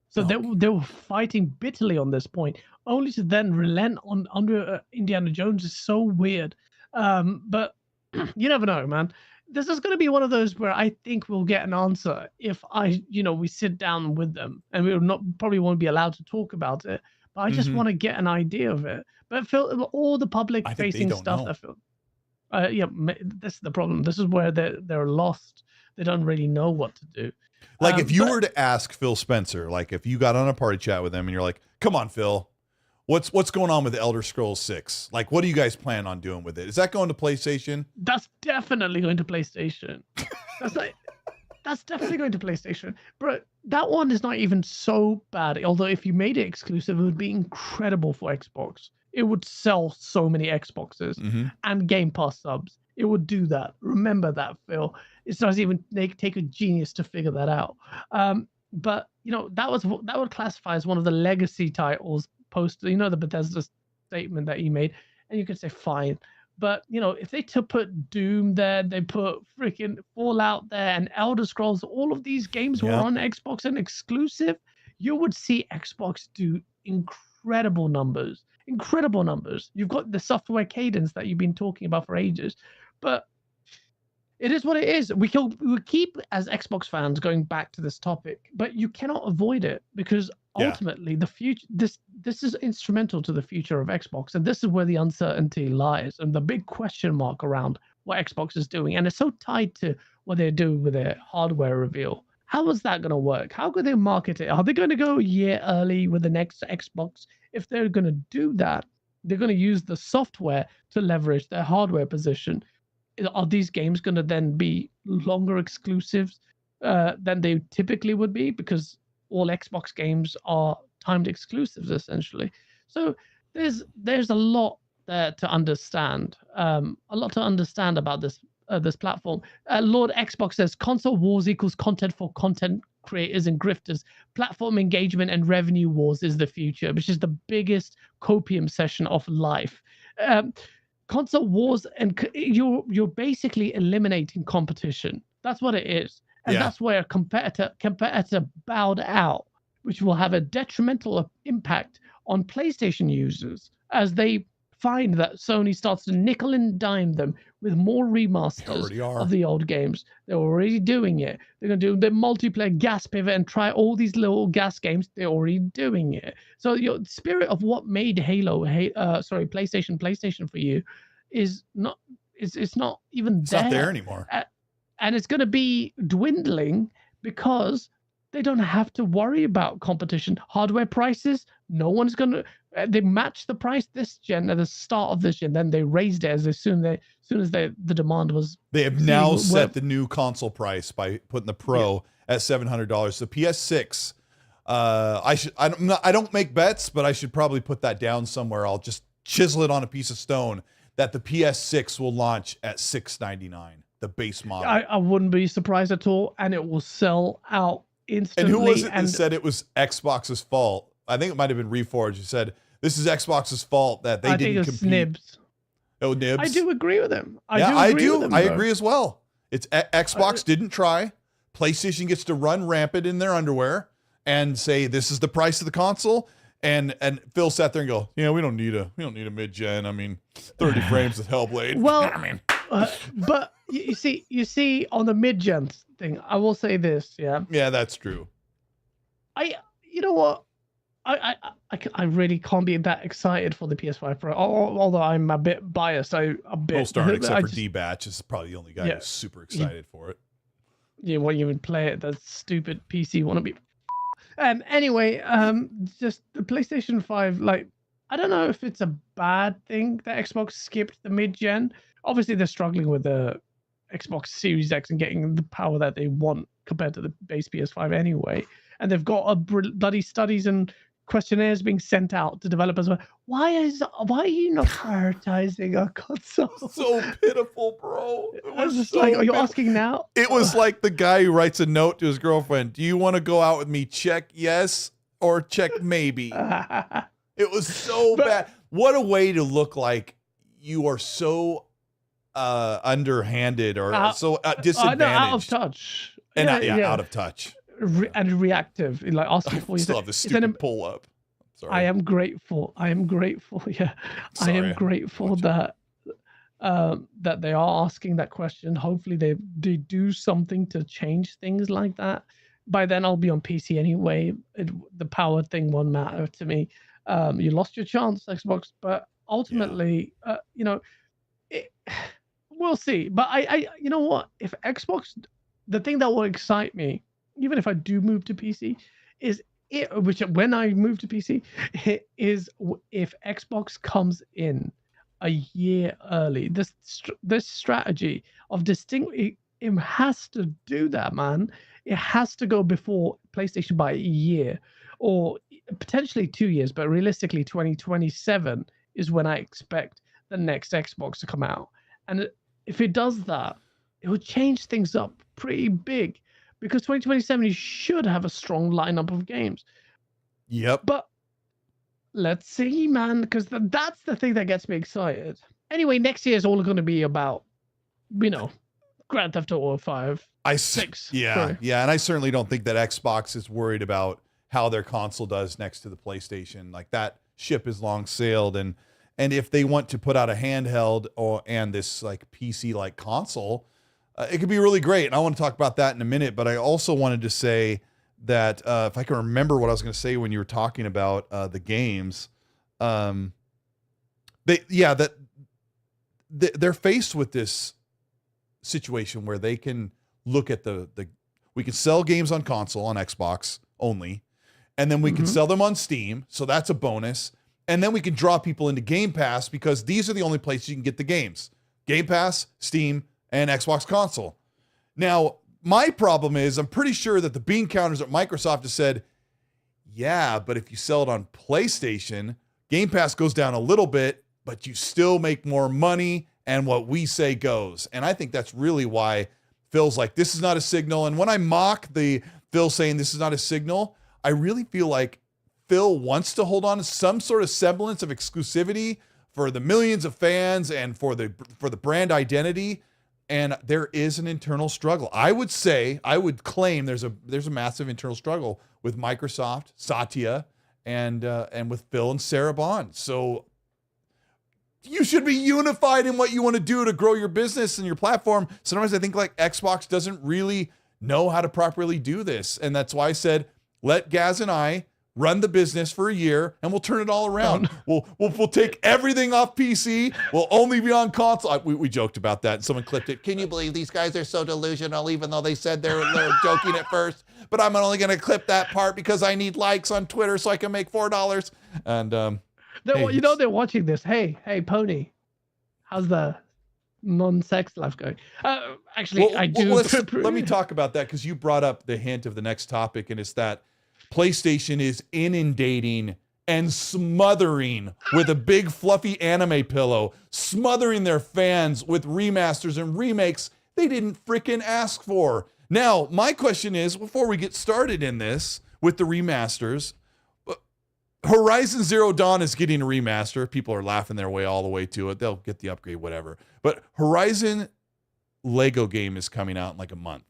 So they were fighting bitterly on this point, only to then relent on under Indiana Jones is so weird. But you never know, man. This is going to be one of those where I think we'll get an answer if we sit down with them, and we probably won't be allowed to talk about it. But I just want to get an idea of it. But Phil, all the public-facing stuff that Phil, this is the problem. This is where they're lost. They don't really know what to do. Like if you were to ask Phil Spencer, like if you got on a party chat with him and you're like, "Come on, Phil, what's going on with the Elder Scrolls 6? Like, what do you guys plan on doing with it? Is that going to PlayStation?" That's definitely going to PlayStation. That's definitely going to PlayStation. But that one is not even so bad. Although if you made it exclusive, it would be incredible for Xbox. It would sell so many Xboxes and Game Pass subs. It would do that. Remember that, Phil. It doesn't even take a genius to figure that out. But that would classify as one of the legacy titles post. The Bethesda statement that he made, and you could say fine. But if they put Doom there, they put freaking Fallout there, and Elder Scrolls, all of these games were on Xbox and exclusive, you would see Xbox do incredible numbers. Incredible numbers. You've got the software cadence that you've been talking about for ages, but it is what it is. We keep as Xbox fans going back to this topic, but you cannot avoid it because ultimately the future. This is instrumental to the future of Xbox, and this is where the uncertainty lies and the big question mark around what Xbox is doing, and it's so tied to what they're doing with their hardware reveal. How is that going to work? How could they market it? Are they going to go a year early with the next Xbox? If they're going to do that, they're going to use the software to leverage their hardware position. Are these games going to then be longer exclusives than they typically would be? Because all Xbox games are timed exclusives, essentially. So there's a lot there to understand. A lot to understand about this platform. Lord Xbox says console wars equals content for content creators and grifters. Platform engagement and revenue wars is the future, which is the biggest copium session of life. Console wars, and you're basically eliminating competition. That's what it is, and that's where competitor bowed out, which will have a detrimental impact on PlayStation users as they find that Sony starts to nickel and dime them with more remasters of the old games. They're already doing it. They're going to do the multiplayer gas pivot and try all these little gas games. They're already doing it. So your spirit of what made PlayStation for you is not. It's not even it's there. Not there anymore. And it's going to be dwindling because they don't have to worry about competition. Hardware prices, no one's going to. They matched the price this gen at the start of this gen. Then they raised it as soon as the demand was. They have now set the new console price by putting the Pro at $700. The PS6. I don't make bets, but I should probably put that down somewhere. I'll just chisel it on a piece of stone that the PS6 will launch at $699, the base model. I wouldn't be surprised at all, and it will sell out instantly. And who was it that said it was Xbox's fault? I think it might have been Reforged who said this is Xbox's fault that they didn't compete. Nibs. Oh, Nibs. I do agree with him. I agree as well. It's Xbox didn't try. PlayStation gets to run rampant in their underwear and say this is the price of the console. And Phil sat there and go, yeah, we don't need a mid-gen. I mean, 30 frames with Hellblade. Well, I mean, but you see on the mid-gen thing, I will say this, yeah, that's true. You know what? I really can't be that excited for the PS5 Pro, although I'm a bit biased. Most aren't, except for D-Batch is probably the only guy who's super excited for it. Yeah, well, you would play it, that stupid PC wannabe. Anyway, just the PlayStation 5, like, I don't know if it's a bad thing that Xbox skipped the mid-gen. Obviously, they're struggling with the Xbox Series X and getting the power that they want compared to the base PS5 anyway. And they've got bloody studies and questionnaires being sent out to developers. Why are you not prioritizing a console? So pitiful, bro. It was just so like, are you asking now? It was like the guy who writes a note to his girlfriend. Do you want to go out with me? Check yes or check maybe. It was so bad. What a way to look like you are so underhanded or so disadvantaged. No, out of touch. And out of touch. And reactive. Like asking for still have the stupid pull up. Sorry. I am grateful. Yeah. Sorry, I am grateful that that they are asking that question. Hopefully they do something to change things like that. By then I'll be on PC anyway. The power thing won't matter to me. You lost your chance, Xbox, but ultimately, we'll see. But I you know what? If Xbox, the thing that will excite me, even if I do move to PC, is which when I move to PC, is if Xbox comes in a year early. This strategy of it has to do that, man. It has to go before PlayStation by a year, or potentially 2 years, but realistically 2027 is when I expect the next Xbox to come out. And if it does that, it will change things up pretty big, because 2027 you should have a strong lineup of games. Yep. But let's see, man, because that's the thing that gets me excited. Anyway, next year is all going to be about, Grand Theft Auto 5. 6. Yeah, and I certainly don't think that Xbox is worried about how their console does next to the PlayStation. Like, that ship is long sailed, and if they want to put out a handheld and this like PC like console, it could be really great. And I want to talk about that in a minute. But I also wanted to say that if I can remember what I was going to say when you were talking about the games, they're faced with this situation where they can look at we can sell games on console on Xbox only, and then we can sell them on Steam, so that's a bonus, and then we can draw people into Game Pass, because these are the only places you can get the games: Game Pass, Steam, and Xbox console. Now, my problem is I'm pretty sure that the bean counters at Microsoft have said, yeah, but if you sell it on PlayStation, Game Pass goes down a little bit, but you still make more money, and what we say goes. And I think that's really why Phil's like, this is not a signal. And when I mock the Phil saying this is not a signal, I really feel like Phil wants to hold on to some sort of semblance of exclusivity for the millions of fans and for the brand identity. And there is an internal struggle. I would claim there's a massive internal struggle with Microsoft, Satya, and with Phil and Sarah Bond. So you should be unified in what you want to do to grow your business and your platform. Sometimes I think like Xbox doesn't really know how to properly do this. And that's why I said, let Gaz and I run the business for a year and we'll turn it all around. We'll take everything off PC. We'll only be on console. We joked about that and someone clipped it. Can you believe these guys are so delusional, even though they said they're joking at first? But I'm only going to clip that part because I need likes on Twitter so I can make $4. And they're watching this. Hey, Pony, how's the non-sex life going? Actually, I do. Let me talk about that, because you brought up the hint of the next topic, and it's that PlayStation is inundating and smothering with a big fluffy anime pillow, smothering their fans with remasters and remakes they didn't frickin' ask for. Now, my question is, before we get started in this with the remasters, Horizon Zero Dawn is getting a remaster. People are laughing their way all the way to it. They'll get the upgrade, whatever. But Horizon Lego game is coming out in like a month.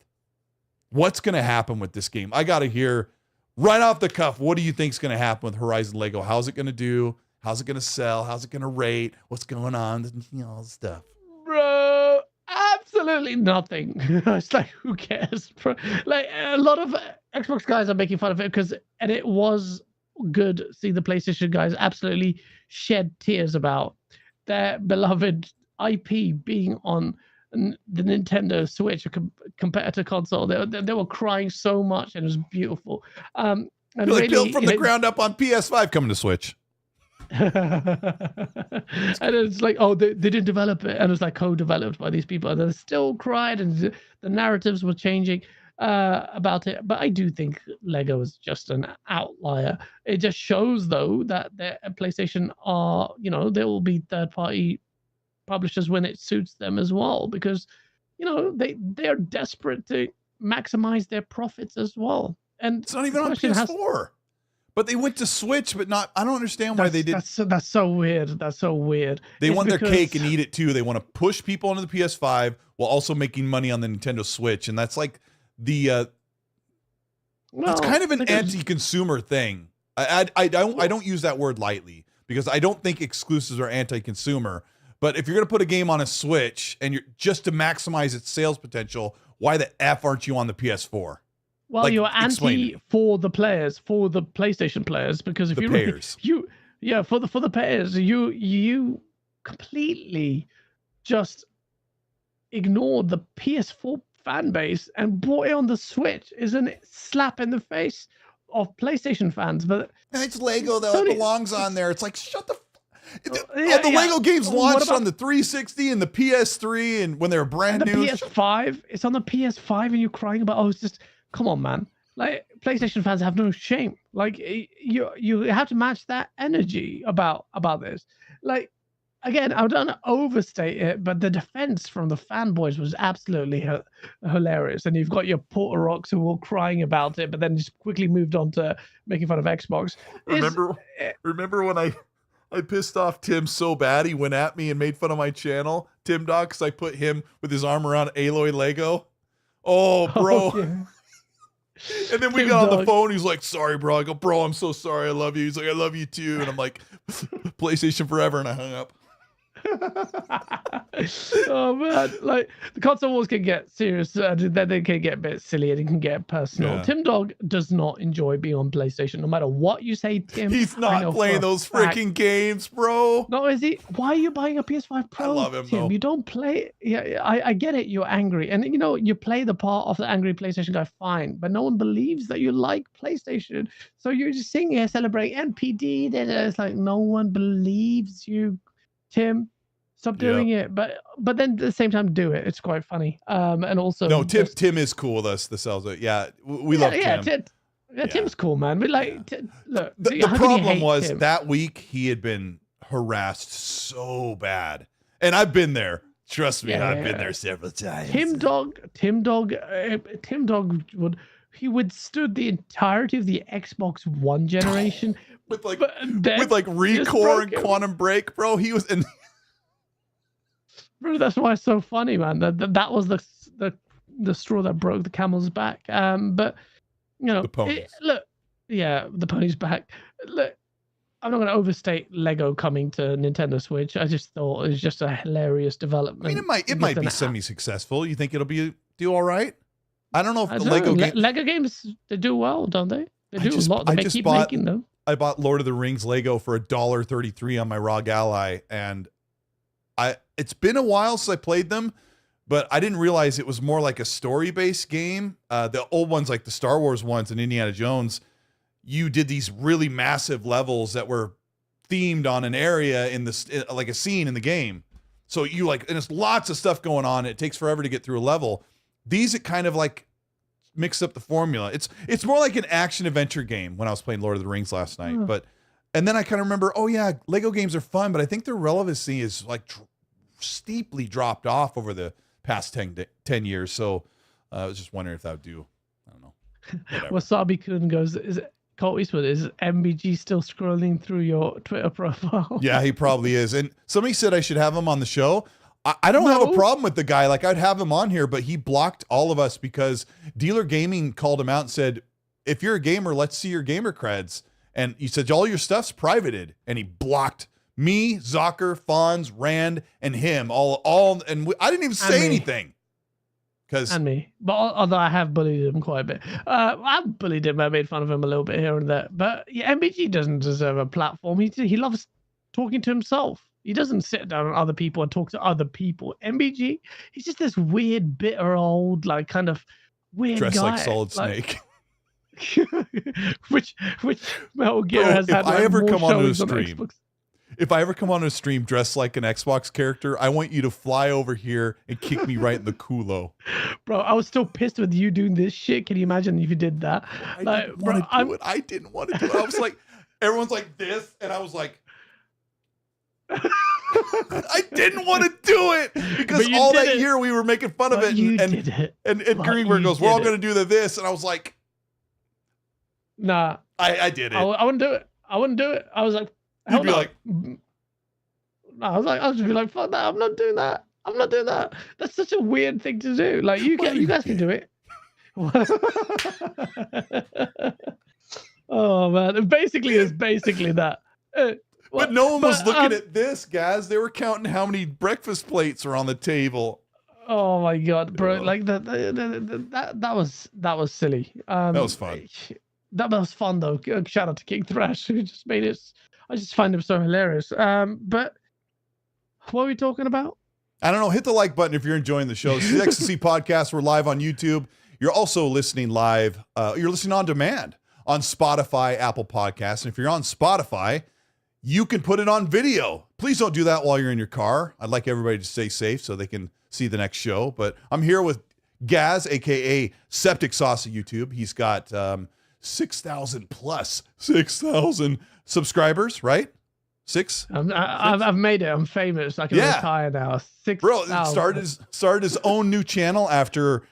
What's going to happen with this game? I got to hear right off the cuff, what do you think is going to happen with Horizon Lego? How's it going to do? How's it going to sell? How's it going to rate? What's going on? All this stuff. Bro, absolutely nothing. It's like, who cares? Bro? Like, a lot of Xbox guys are making fun of it and it was good see the PlayStation guys absolutely shed tears about their beloved IP being on the Nintendo Switch, a competitor console. They were crying so much, and it was beautiful. And really built from the ground up on PS5 coming to Switch. And it's like, oh, they didn't develop it, and it was like co-developed by these people, and they still cried, and the narratives were changing about it. But I do think Lego is just an outlier. It just shows, though, that the PlayStation are, there will be third-party publishers when it suits them as well, because they're desperate to maximize their profits as well. And it's not even on PS4. But they went to Switch, but not. I don't understand why they did. That's so weird. That's so weird. They want their cake and eat it too. They want to push people onto the PS5 while also making money on the Nintendo Switch, and that's like the. It's kind of an anti-consumer thing. I don't use that word lightly because I don't think exclusives are anti-consumer. But if you're going to put a game on a Switch and you're just to maximize its sales potential, why the F aren't you on the PS4? Well, like, you're anti for the players, for the PlayStation players, because if for the players, you completely just ignored the PS4 fan base and brought it on the Switch. Isn't it slap in the face of PlayStation fans? But it's Lego though; it belongs on there. It's like shut the. The Lego games launched on the 360 and the PS3, and when they were brand new. PS5, it's on the PS5, and you're crying about it's just. Come on, man. Like PlayStation fans have no shame. Like you have to match that energy about this. Like again, I don't overstate it, but the defense from the fanboys was absolutely hilarious. And you've got your Porter Rocks who were crying about it, but then just quickly moved on to making fun of Xbox. Remember when I pissed off Tim so bad he went at me and made fun of my channel, Tim Dog, because I put him with his arm around Aloy Lego. Oh, bro. Oh, yeah. And then we got on the phone. He's like, sorry, bro. I go, bro, I'm so sorry. I love you. He's like, I love you too. And I'm like, PlayStation forever. And I hung up. Oh man, like the console wars can get serious, then they can get a bit silly and it can get personal. Tim Dog does not enjoy being on PlayStation, no matter what you say, Tim. He's not playing those freaking games, bro. No, is he? Why are you buying a PS5 Pro? I love him, Tim? though. You don't play. Yeah, I get it. You're angry, and you play the part of the angry PlayStation guy, fine. But no one believes that you like PlayStation, so you're just sitting here celebrating NPD. It's like no one believes you, Tim. Stop doing it, but then at the same time, do it. It's quite funny. And also, no, Tim is cool with us. The sells it. Yeah, we love Tim. Tim's cool, man. But like, look, the problem was Tim? That week he had been harassed so bad, and I've been there. Trust me, I've been there several times. Tim Dog he withstood the entirety of the Xbox One generation with Recore and Quantum Break, bro. He was in. Bro, that's why it's so funny, man. That was the straw that broke the camel's back. But the ponies. The pony's back. Look, I'm not going to overstate Lego coming to Nintendo Switch. I just thought it was just a hilarious development. I mean, it might be semi-successful. You think it'll do all right? I don't know if Lego games they do well, don't they? They do a lot. They keep making them. I bought Lord of the Rings Lego for $1.33 on my ROG Ally, and it's been a while since I played them, but I didn't realize it was more like a story-based game. The old ones, like the Star Wars ones and Indiana Jones, you did these really massive levels that were themed on an area in like a scene in the game. So and it's lots of stuff going on. It takes forever to get through a level. These, it kind of like mixed up the formula. It's more like an action adventure game when I was playing Lord of the Rings last night. And then I kind of remember, Lego games are fun, but I think their relevancy is like steeply dropped off over the past 10 years. So I was just wondering if that would do. I don't know. Wasabi-kun goes, Colteastwood, is MBG still scrolling through your Twitter profile? Yeah, he probably is. And somebody said I should have him on the show. I don't have a problem with the guy. Like, I'd have him on here, but he blocked all of us because Dealer Gaming called him out and said, if you're a gamer, let's see your gamer creds. And he said, all your stuff's privated. And he blocked me, Zocker, Fonz, Rand, and him. And I didn't even say anything. And me. But although I have bullied him quite a bit. I've bullied him. I made fun of him a little bit here and there. But yeah, MBG doesn't deserve a platform. He loves talking to himself. He doesn't sit down on other people and talk to other people. MBG, he's just this weird, bitter, old, like kind of weird dressed guy. Like Solid Snake. which Metal Gear has had. If I ever come onto a stream dressed like an Xbox character, I want you to fly over here and kick me right in the culo. Bro, I was still pissed with you doing this shit. Can you imagine if you did that? I didn't want to do it. I was like, everyone's like this, and I was like, I didn't want to do it because all that year we were making fun of it, and Greenberg goes, "We're all going to do this," and I was like, "Nah, I did it. I wouldn't do it. I wouldn't do it. I was like, hell You'd be no. like, No, I was like, I'll just be like, fuck that. I'm not doing that. I'm not doing that. That's such a weird thing to do. Like you guys can do it. Oh man, it's basically that. but no one was looking at this, guys. They were counting how many breakfast plates are on the table. Oh my god, bro! Yeah. Like that was silly. That was fun. That was fun though. Shout out to King Thrash who just made it. I just find him so hilarious. But what are we talking about? I don't know. Hit the like button if you're enjoying the show. This is the XC Podcast. We're live on YouTube. You're also listening live. You're listening on demand on Spotify, Apple Podcasts. And if you're on Spotify, you can put it on video. Please don't do that while you're in your car. I'd like everybody to stay safe so they can see the next show. But I'm here with Gaz, aka Septic Sauce at YouTube. He's got 6,000 subscribers, right? Six? I've made it. I'm famous. I can retire now. 6,000. Bro, started his own new channel after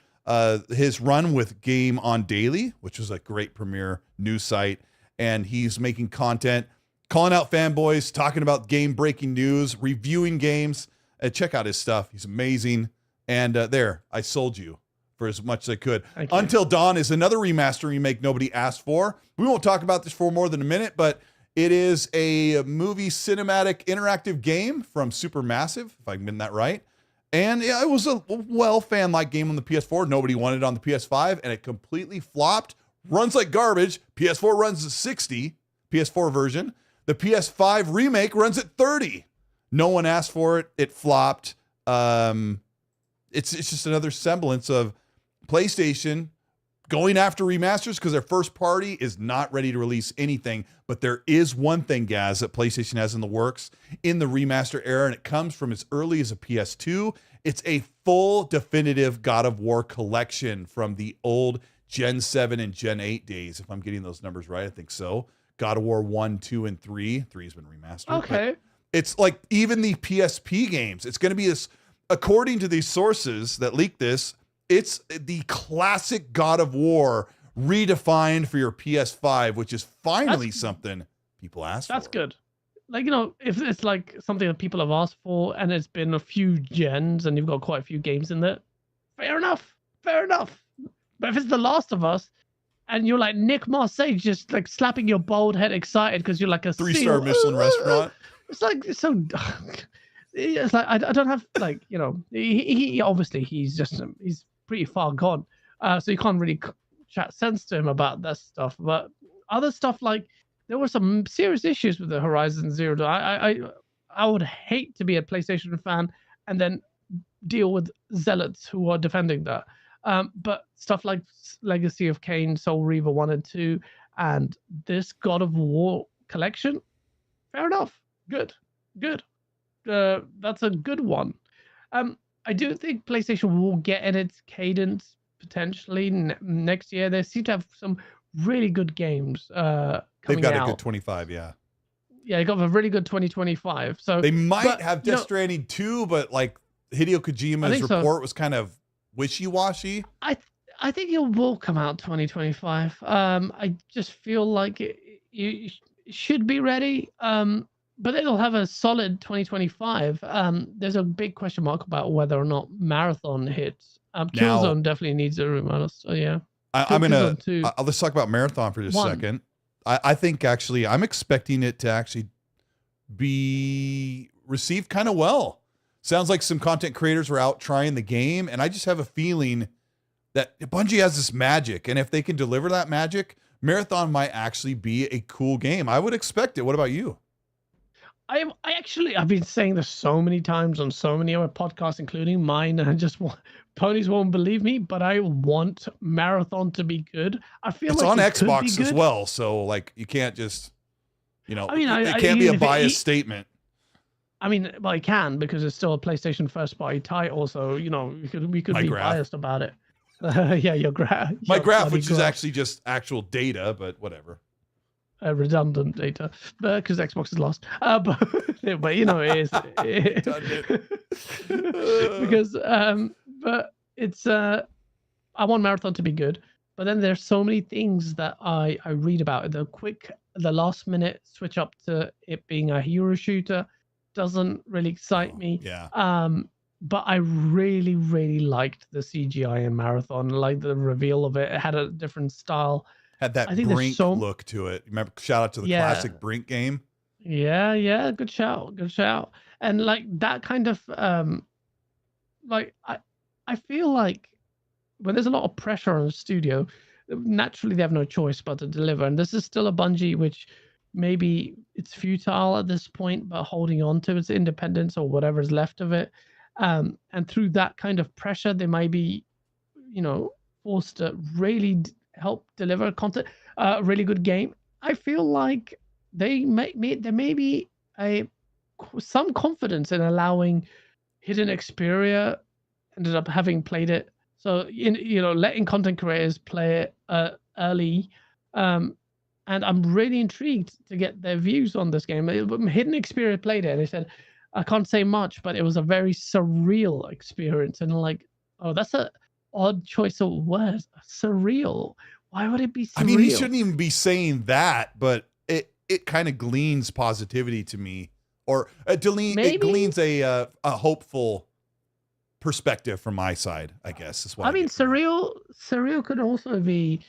his run with Game on Daily, which was a great premier news site. And he's making content, calling out fanboys, talking about game-breaking news, reviewing games. Check out his stuff. He's amazing. And there, I sold you for as much as I could. Until Dawn is another remaster remake nobody asked for. We won't talk about this for more than a minute, but it is a movie cinematic interactive game from Supermassive, if I can get that right. And yeah, it was a fan-like game on the PS4. Nobody wanted it on the PS5, and it completely flopped. Runs like garbage. PS4 runs at 60, PS4 version. The PS5 remake runs at 30. No one asked for it. It flopped. It's just another semblance of PlayStation going after remasters because their first party is not ready to release anything. But there is one thing, Gaz, that PlayStation has in the works in the remaster era, and it comes from as early as a PS2. It's a full definitive God of War collection from the old Gen 7 and Gen 8 days, if I'm getting those numbers right. I think so. God of War 1, 2, and 3. 3 has been remastered. Okay. But it's like even the PSP games. It's going to be this, according to these sources that leaked this, it's the classic God of War redefined for your PS5, which is finally something people ask for. That's good. Like, if it's like something that people have asked for and it's been a few gens and you've got quite a few games in there, fair enough. But if it's The Last of Us and you're like Nick Marseille just like slapping your bald head excited because you're like a 3-star Michelin restaurant. It's like, it's so... It's like, I don't have, like, he obviously he's pretty far gone. So you can't really chat sense to him about that stuff. But other stuff, like, there were some serious issues with the Horizon Zero Dawn. I would hate to be a PlayStation fan and then deal with zealots who are defending that. But stuff like Legacy of Kain, Soul Reaver 1 and 2, and this God of War collection, fair enough. Good. That's a good one. I do think PlayStation will get in its cadence potentially next year. They seem to have some really good games coming out. They've got a good 25, yeah. Yeah, they got a really good 2025. So they might have Death Stranding 2, but like Hideo Kojima's report was kind of wishy-washy. I think it will come out 2025. I just feel like you should be ready. But it'll have a solid 2025. There's a big question mark about whether or not Marathon hits. Killzone definitely needs a remaster. So yeah. Let's talk about Marathon for just a second. I think actually I'm expecting it to actually be received kind of well. Sounds like some content creators were out trying the game, and I just have a feeling that Bungie has this magic, and if they can deliver that magic, Marathon might actually be a cool game. I would expect it. What about you? I've been saying this so many times on so many other podcasts, including mine, and ponies won't believe me, but I want Marathon to be good. I feel it's like on Xbox as well, so like you can't just, it can't be a biased statement. I mean, well, I can because it's still a PlayStation first party title, so we could be biased about it. Yeah, your graph. My graph, which is actually just actual data, but whatever. Redundant data, because Xbox is lost. But it is because but it's I want Marathon to be good. But then there's so many things that I read about. The last minute switch up to it being a hero shooter doesn't really excite me. Yeah. But I really, really liked the CGI in Marathon, like the reveal of it. It had a different style. Had that I think there's Brink so- look to it. Remember, shout out to the Yeah. classic Brink game. Yeah, good shout. And like that kind of like I feel like when there's a lot of pressure on a studio, naturally they have no choice but to deliver. And this is still a Bungie which maybe it's futile at this point, but holding on to its independence or whatever's left of it. And through that kind of pressure, they might be, forced to really help deliver content, a really good game. I feel like there may be some confidence in allowing Hidden Xperia ended up having played it. So letting content creators play it early, and I'm really intrigued to get their views on this game. Hidden Xperia played it, and they said, I can't say much, but it was a very surreal experience. And like, oh, that's a odd choice of words. Surreal. Why would it be surreal? I mean, he shouldn't even be saying that, but it kind of gleans positivity to me, or it gleans a hopeful perspective from my side, I guess. Is what I mean, surreal could also be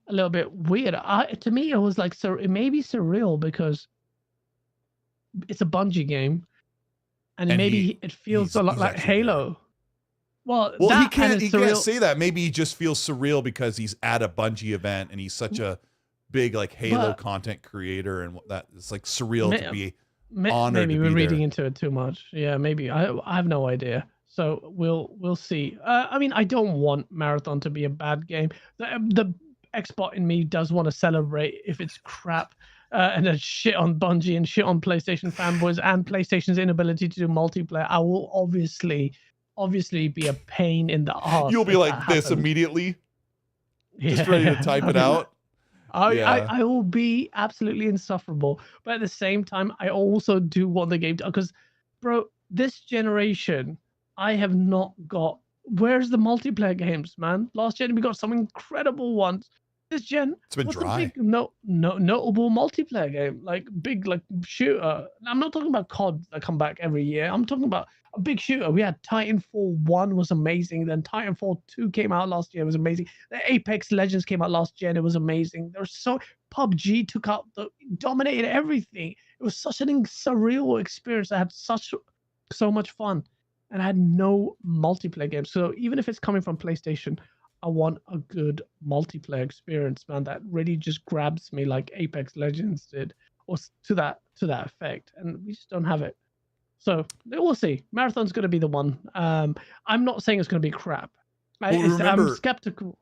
a little bit weird. To me, it was like, it may be surreal because it's a Bungie game, and maybe it feels a lot like Halo. Well, he can't say that. Maybe he just feels surreal because he's at a Bungie event and he's such a big like Halo content creator, and that it's like surreal to be honored. Maybe to we're be reading there. into it too much. Yeah, maybe. I have no idea. So we'll see. I mean, I don't want Marathon to be a bad game. The Xbot in me does want to celebrate if it's crap, and then shit on Bungie and shit on PlayStation fanboys and PlayStation's inability to do multiplayer. I will obviously be a pain in the ass. You'll be like this immediately, just ready to type it out. I will be absolutely insufferable, but at the same time, I also do want the game to, because, bro, this generation, I have not got. Where's the multiplayer games, man? Last gen we got some incredible ones. This gen, it's been dry. Big, notable multiplayer game, like big, like shooter. I'm not talking about COD that come back every year. I'm talking about a big shooter. We had Titanfall 1 was amazing. Then Titanfall 2 came out last year. It was amazing. The Apex Legends came out last gen. It was amazing. There was PUBG dominated everything. It was such an surreal experience. I had so much fun, and I had no multiplayer games. So even if it's coming from PlayStation, I want a good multiplayer experience, man, that really just grabs me like Apex Legends did, or to that effect. And we just don't have it. So we'll see. Marathon's going to be the one. I'm not saying it's going to be crap. I'm skeptical.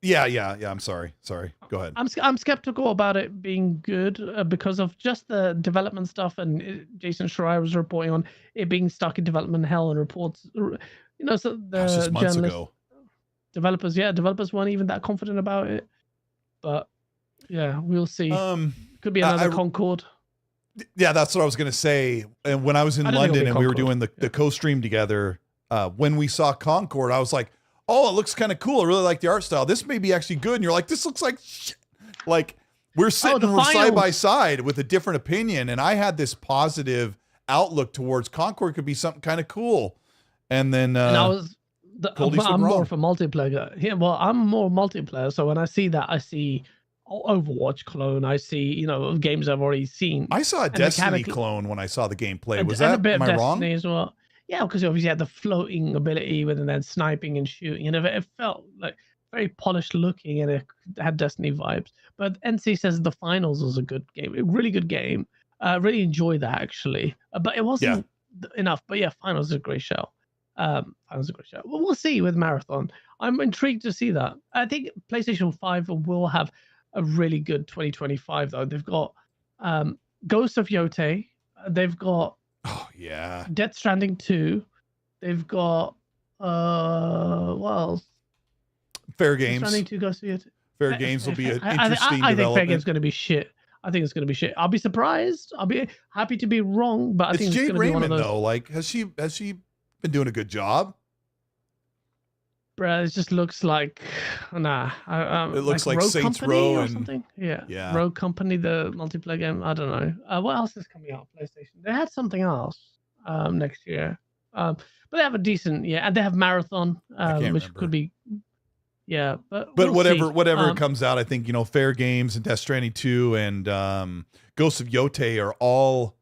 Yeah. I'm sorry. Go ahead. I'm skeptical about it being good because of just the development stuff, and Jason Schreier was reporting on it being stuck in development hell, and reports. So the just months ago. Developers weren't even that confident about it. But yeah, we'll see. Could be another Concord. Yeah, that's what I was gonna say. And when I was in London and we were doing the co-stream together, when we saw Concord, I was like, oh, it looks kind of cool. I really like the art style. This may be actually good. And you're like, this looks like shit. Like we're sitting side by side with a different opinion. And I had this positive outlook towards Concord could be something kind of cool. And then I'm more for multiplayer. Yeah, well, I'm more multiplayer. So when I see that, I see Overwatch clone. I see, games I've already seen. I saw a Destiny clone when I saw the gameplay. Was that, am I wrong? As well. Yeah, because obviously had the floating ability with and then sniping and shooting, and it felt like very polished looking, and it had Destiny vibes. But NC says the finals was a good game, a really good game. Really enjoyed that actually, but it wasn't enough. But yeah, finals is a great show. Finals is a great show. Well, we'll see with Marathon. I'm intrigued to see that. I think PlayStation 5 will have a really good 2025 though. They've got Ghost of Yote. They've got Death Stranding 2. They've got what else? Fair Games. Death Stranding 2 Ghost of Yote. Fair Games will be an interesting development. I think Fair Games is going to be shit. I think it's going to be shit. I'll be surprised. I'll be happy to be wrong, but I think it's going to be one of those. Though, like, has she been doing a good job? Bruh, it just looks like It looks like Rogue Saints Company Row or and something. Yeah, yeah. Rogue Company, the multiplayer game. I don't know. What else is coming out? PlayStation. They had something else next year. But they have a decent and they have Marathon, I can't which remember. could be but But we'll see. whatever comes out, I think Fair Games and Death Stranding 2 and Ghosts of Yote are all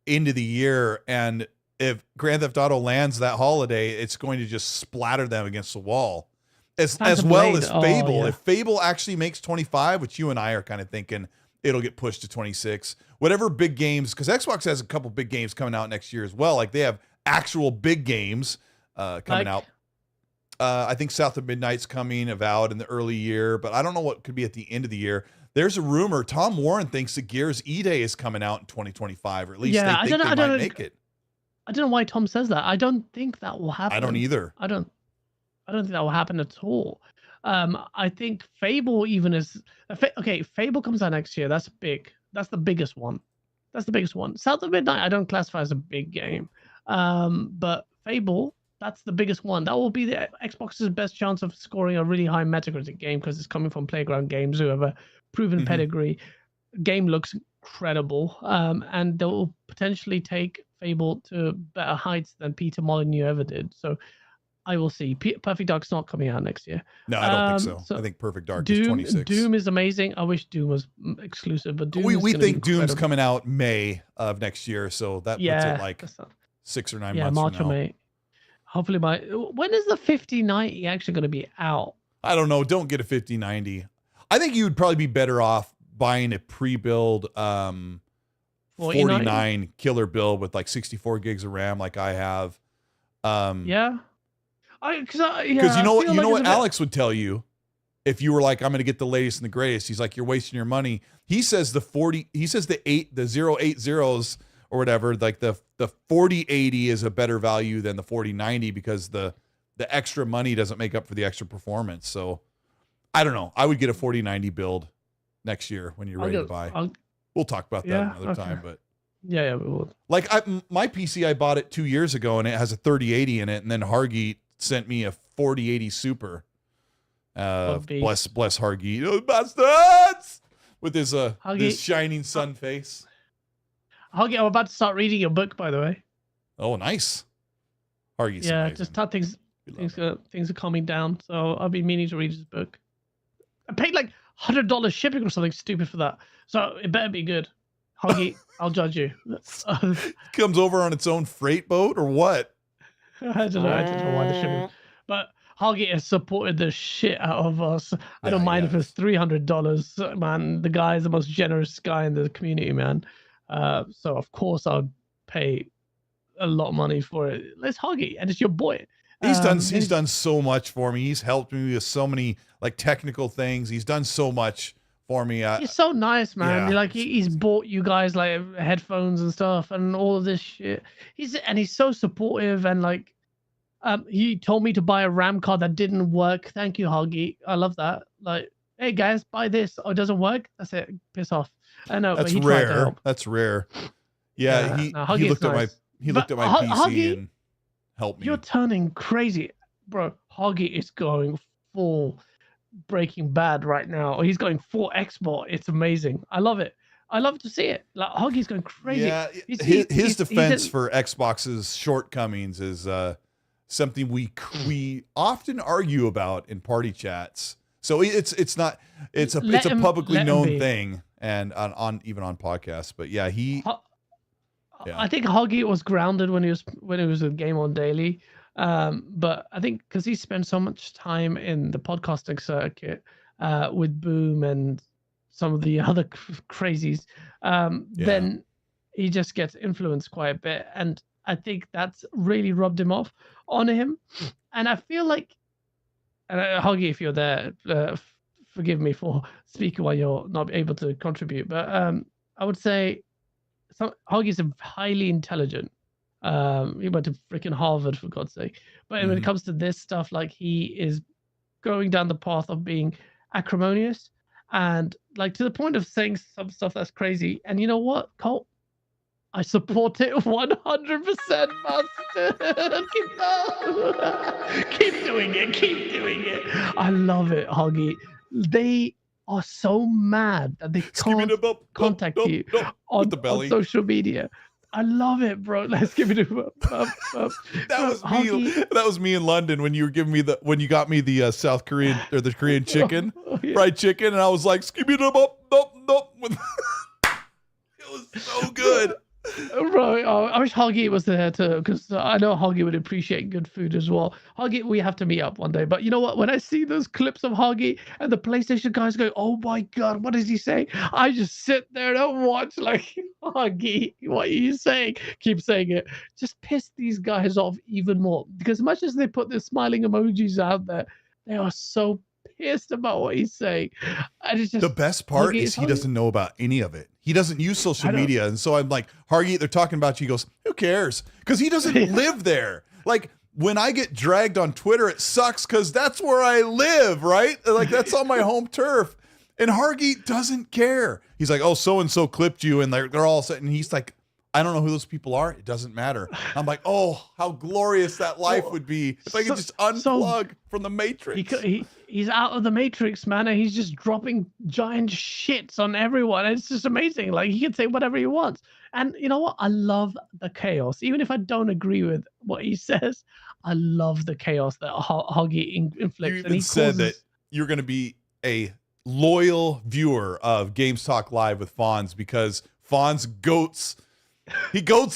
into the year, and if Grand Theft Auto lands that holiday, it's going to just splatter them against the wall. As well as Fable. Yeah. If Fable actually makes 25, which you and I are kind of thinking it'll get pushed to 26, whatever big games, because Xbox has a couple big games coming out next year as well. Like they have actual big games coming out. I think South of Midnight's coming out in the early year, but I don't know what could be at the end of the year. There's a rumor. Tom Warren thinks that Gears E-Day is coming out in 2025, or at least they think they might make it. I don't know why Tom says that. I don't think that will happen. I don't either. I don't think that will happen at all. I think Fable even is okay. Fable comes out next year. That's big. That's the biggest one. South of Midnight, I don't classify as a big game. But Fable, that's the biggest one. That will be the Xbox's best chance of scoring a really high Metacritic game because it's coming from Playground Games, who have a proven pedigree. Game looks incredible, and they'll potentially take Fable to better heights than Peter Molyneux ever did. So I will see. Perfect Dark's not coming out next year. No, I don't think so. I think Perfect Dark is 26. Doom is amazing. I wish Doom was exclusive, but Doom we think Doom's coming out May of next year, so that puts it like 6 or 9 months March from now. or May. Hopefully when is the 5090 actually going to be out? I don't know. Don't get a 5090. I think you would probably be better off buying a pre-build 49 killer build with like 64 gigs of RAM like I have. Because you know what Alex would tell you if you were like, I'm going to get the latest and the greatest. He's like, you're wasting your money. He says the 080s or whatever, like the 4080 is a better value than the 4090 because the extra money doesn't make up for the extra performance. So I don't know. I would get a 4090 build next year when you're ready to buy. We'll talk about that another time, but we will. Like my PC, I bought it 2 years ago and it has a 3080 in it. And then Hargeet sent me a 4080 Super. Bless Hargeet. Oh, bastards! With his shining sun face. Hargeet, I'm about to start reading your book, by the way. Oh, nice. Hargeet's amazing. Just thought things are calming down. So I've been meaning to read his book. I paid like $100 shipping or something stupid for that. So it better be good. Hoggy, I'll judge you. Comes over on its own freight boat or what? I don't know why the shipping. But Hoggy has supported the shit out of us. I don't mind if it's $300, man. The guy is the most generous guy in the community, man. So of course I'll pay a lot of money for it. Let's Hoggy, and it's your boy. He's done so much for me. He's helped me with so many like technical things. He's done so much for me. He's so nice, man. Yeah. Like he's bought you guys like headphones and stuff and all of this shit. He's so supportive and like he told me to buy a RAM card that didn't work. Thank you, Hoggy. I love that. Like, hey guys, buy this. Oh, it doesn't work. That's it. Piss off. I know. That's but he rare. Tried to help. That's rare. Yeah, he looked at my PC Hoggy, and helped me. You're turning crazy, bro. Hoggy is going full Breaking Bad right now. He's going full Xbox. It's amazing. I love it. I love to see it. Like Hoggy's going crazy. Yeah, his defense for Xbox's shortcomings is something we often argue about in party chats. So it's a publicly known thing, and on even on podcasts. But yeah, I think Hoggy was grounded when he was with Game On Daily. But I think because he spent so much time in the podcasting circuit with Boom and some of the other crazies, then he just gets influenced quite a bit. And I think that's really rubbed him off on him. And I feel like, and Hoggy, if you're there, forgive me for speaking while you're not able to contribute. But I would say Hoggy's highly intelligent. He went to freaking Harvard, for God's sake. But when it comes to this stuff, like he is going down the path of being acrimonious and like to the point of saying some stuff that's crazy. And you know what, Colt? I support it 100%, Mustard. Keep doing it. Keep doing it. I love it, Hoggy. They are so mad that they can't contact you on social media. I love it, bro. Let's give it a That was me in London when you were giving me when you got me the South Korean or the Korean chicken, fried chicken, and I was like, skibby up. It was so good. Bro, I wish Hoggy was there too, because I know Hoggy would appreciate good food as well. Hoggy, we have to meet up one day. But you know what? When I see those clips of Hoggy and the PlayStation guys go, "Oh my God, what is he saying?" I just sit there and watch like, Hoggy, what are you saying? Keep saying it. Just piss these guys off even more. Because as much as they put their smiling emojis out there, they are so pissed about what he's saying. And it's just, the best part is he doesn't know about any of it. He doesn't use social media. And so I'm like, Hargy, they're talking about you. He goes, who cares? Because he doesn't live there. Like when I get dragged on Twitter, it sucks because that's where I live, right? Like that's on my home turf. And Hargy doesn't care. He's like, oh, so-and-so clipped you. And they're all sitting. He's like, I don't know who those people are. It doesn't matter. I'm like, oh, how glorious that life would be if I could just unplug from the Matrix. He's out of the Matrix, man, and he's just dropping giant shits on everyone. It's just amazing. Like he can say whatever he wants. And you know what? I love the chaos. Even if I don't agree with what he says, I love the chaos that Hoggy inflicts. You even said that you're going to be a loyal viewer of Games Talk Live with Fonz because Fonz goats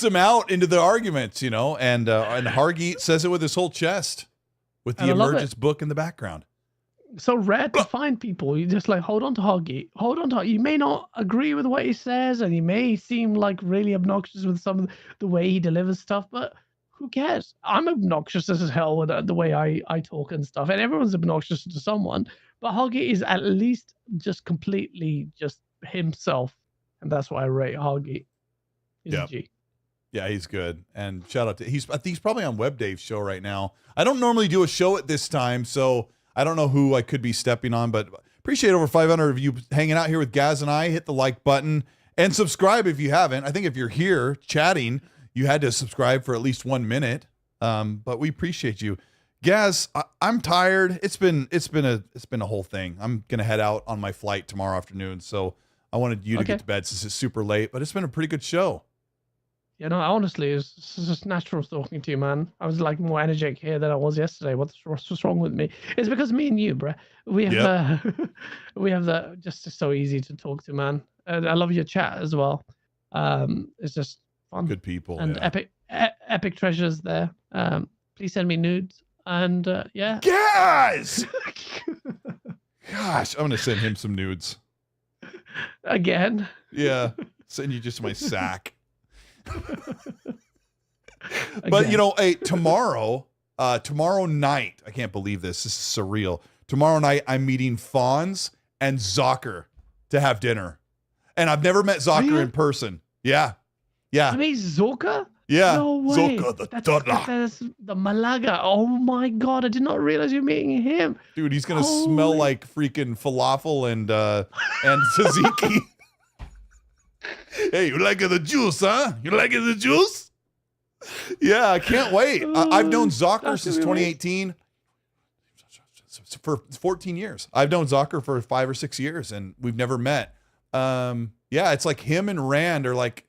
him out into the arguments, you know, and Hargy says it with his whole chest with the Emergence book in the background. So rare to find people. You just like, hold on to Hoggy. Hold on to Hoggy. You may not agree with what he says, and he may seem like really obnoxious with some of the way he delivers stuff, but who cares? I'm obnoxious as hell with the way I talk and stuff, and everyone's obnoxious to someone, but Hoggy is at least just completely just himself, and that's why I rate Hoggy. He's a G. Yeah, he's good. And shout out to I think he's probably on Web Dave's show right now. I don't normally do a show at this time, so I don't know who I could be stepping on, but appreciate over 500 of you hanging out here with Gaz and I. Hit the like button and subscribe if you haven't. I think if you're here chatting, you had to subscribe for at least 1 minute. But we appreciate you. Gaz, I'm tired. It's been a whole thing. I'm gonna head out on my flight tomorrow afternoon, so I wanted you to get to bed since it's super late. But it's been a pretty good show. Yeah, no, honestly, it's just natural talking to you, man. I was like more energetic here than I was yesterday. What's wrong with me? It's because me and you, bro. We have just so easy to talk to, man. And I love your chat as well. It's just fun. Good people. And epic treasures there. Please send me nudes. And yeah. Guys! Gosh, I'm going to send him some nudes. Again? Yeah. Send you just my sack. But you know, hey, tomorrow night, I can't believe this is surreal. Tomorrow night I'm meeting Fonz and Zocker to have dinner, and I've never met Zocker in person. Yeah I mean Zocker. Yeah, no way. Zocker that's the Malaga. Oh my God, I did not realize you're meeting him, dude. He's gonna smell like freaking falafel and tzatziki. Hey, you like the juice, huh? You like the juice? Yeah, I can't wait. I've known Zocker since 2018. For 14 years. I've known Zocker for 5 or 6 years, and we've never met. Yeah, it's like him and Rand are like,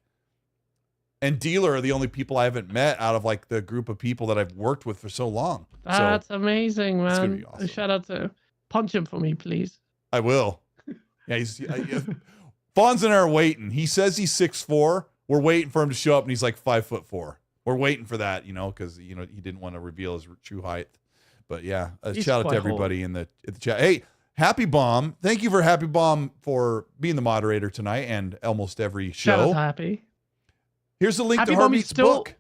and Dealer are the only people I haven't met out of like the group of people that I've worked with for so long. That's amazing, man. It's gonna be awesome. Shout out to punch him for me, please. I will. Yeah, Fonz and I are waiting. He says he's 6'4". We're waiting for him to show up, and he's like 5'4". We're waiting for that, you know, because he didn't want to reveal his true height. But yeah, shout out to everybody in the chat. Hey, Happy Bomb, thank you for Happy Bomb for being the moderator tonight and almost every show. Shout out to Happy. Here's the link to Harvey's book.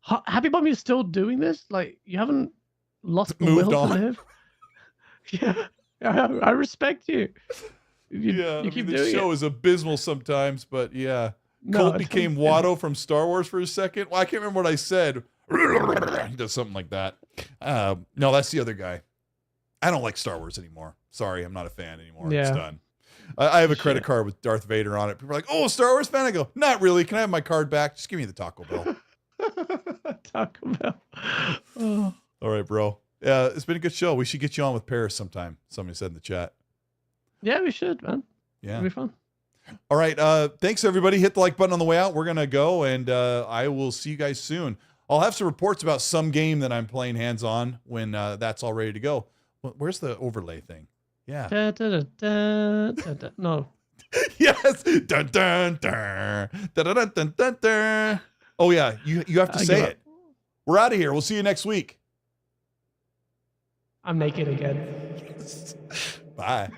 Happy Bomb, you're still doing this? Like you haven't lost the will to live? Yeah, I respect you. You keep doing the show it. is abysmal sometimes, but yeah. Colt became Watto from Star Wars for a second. Well, I can't remember what I said. He does something like that. No, that's the other guy. I don't like Star Wars anymore. Sorry, I'm not a fan anymore. Yeah. It's done. I have a credit card with Darth Vader on it. People are like, "Oh, Star Wars fan." I go, "Not really. Can I have my card back? Just give me the Taco Bell." Taco Bell. Oh. All right, bro. Yeah, it's been a good show. We should get you on with Paris sometime. Somebody said in the chat. Yeah, we should, man. Yeah. It'll be fun. All right. Thanks, everybody. Hit the like button on the way out. We're going to go, and I will see you guys soon. I'll have some reports about some game that I'm playing hands-on when that's all ready to go. Where's the overlay thing? Yeah. Da, da, da, da, da, da. No. Yes. Dun, dun, dun. Dun, dun, dun, dun, dun, dun. Oh, yeah. You have to say it. We're out of here. We'll see you next week. I'm naked again. Bye.